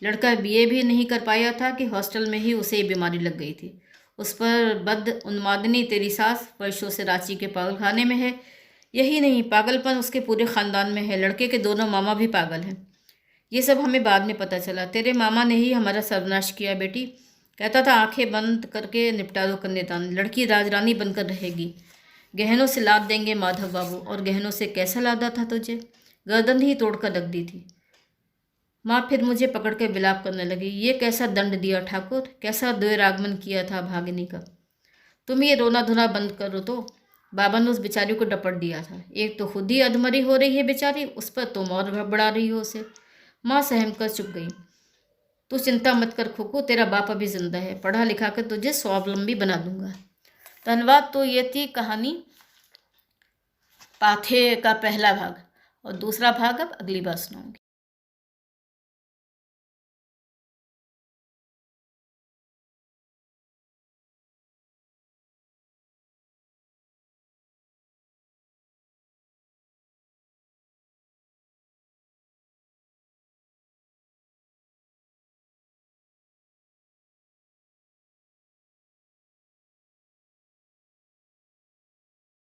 लड़का बीए भी नहीं कर पाया था कि हॉस्टल में ही उसे बीमारी लग गई थी। उस पर बद उन्मादनी तेरी सास वर्षों से रांची के पागलखाने में है। यही नहीं, पागलपन उसके पूरे ख़ानदान में है। लड़के के दोनों मामा भी पागल हैं। ये सब हमें बाद में पता चला। तेरे मामा ने ही हमारा सर्वनाश किया बेटी। कहता था आंखें बंद करके निपटा दो कन्यादान, लड़की राजरानी बनकर रहेगी। गहनों से लाद देंगे माधव बाबू। और गहनों से कैसा लादा था तुझे? गर्दन ही तोड़कर रख दी थी। माँ फिर मुझे पकड़ के विलाप करने लगी। ये कैसा दंड दिया ठाकुर, कैसा द्वैरागमन किया था भागिनी का। तुम ये रोना धोना बंद करो तो। बाबा ने उस बेचारी को डपट दिया था। एक तो खुद ही अधमरी हो रही है बेचारी, उस पर तुम और बढ़ा रही हो उसे। माँ सहम कर चुप गई। तू चिंता मत कर खोको, तेरा बाप अभी जिंदा है। पढ़ा लिखा कर तुझे स्वावलंबी बना दूंगा। धन्यवाद। तो ये थी कहानी पाथे का पहला भाग, और दूसरा भाग अब अगली बार सुनाऊंगी।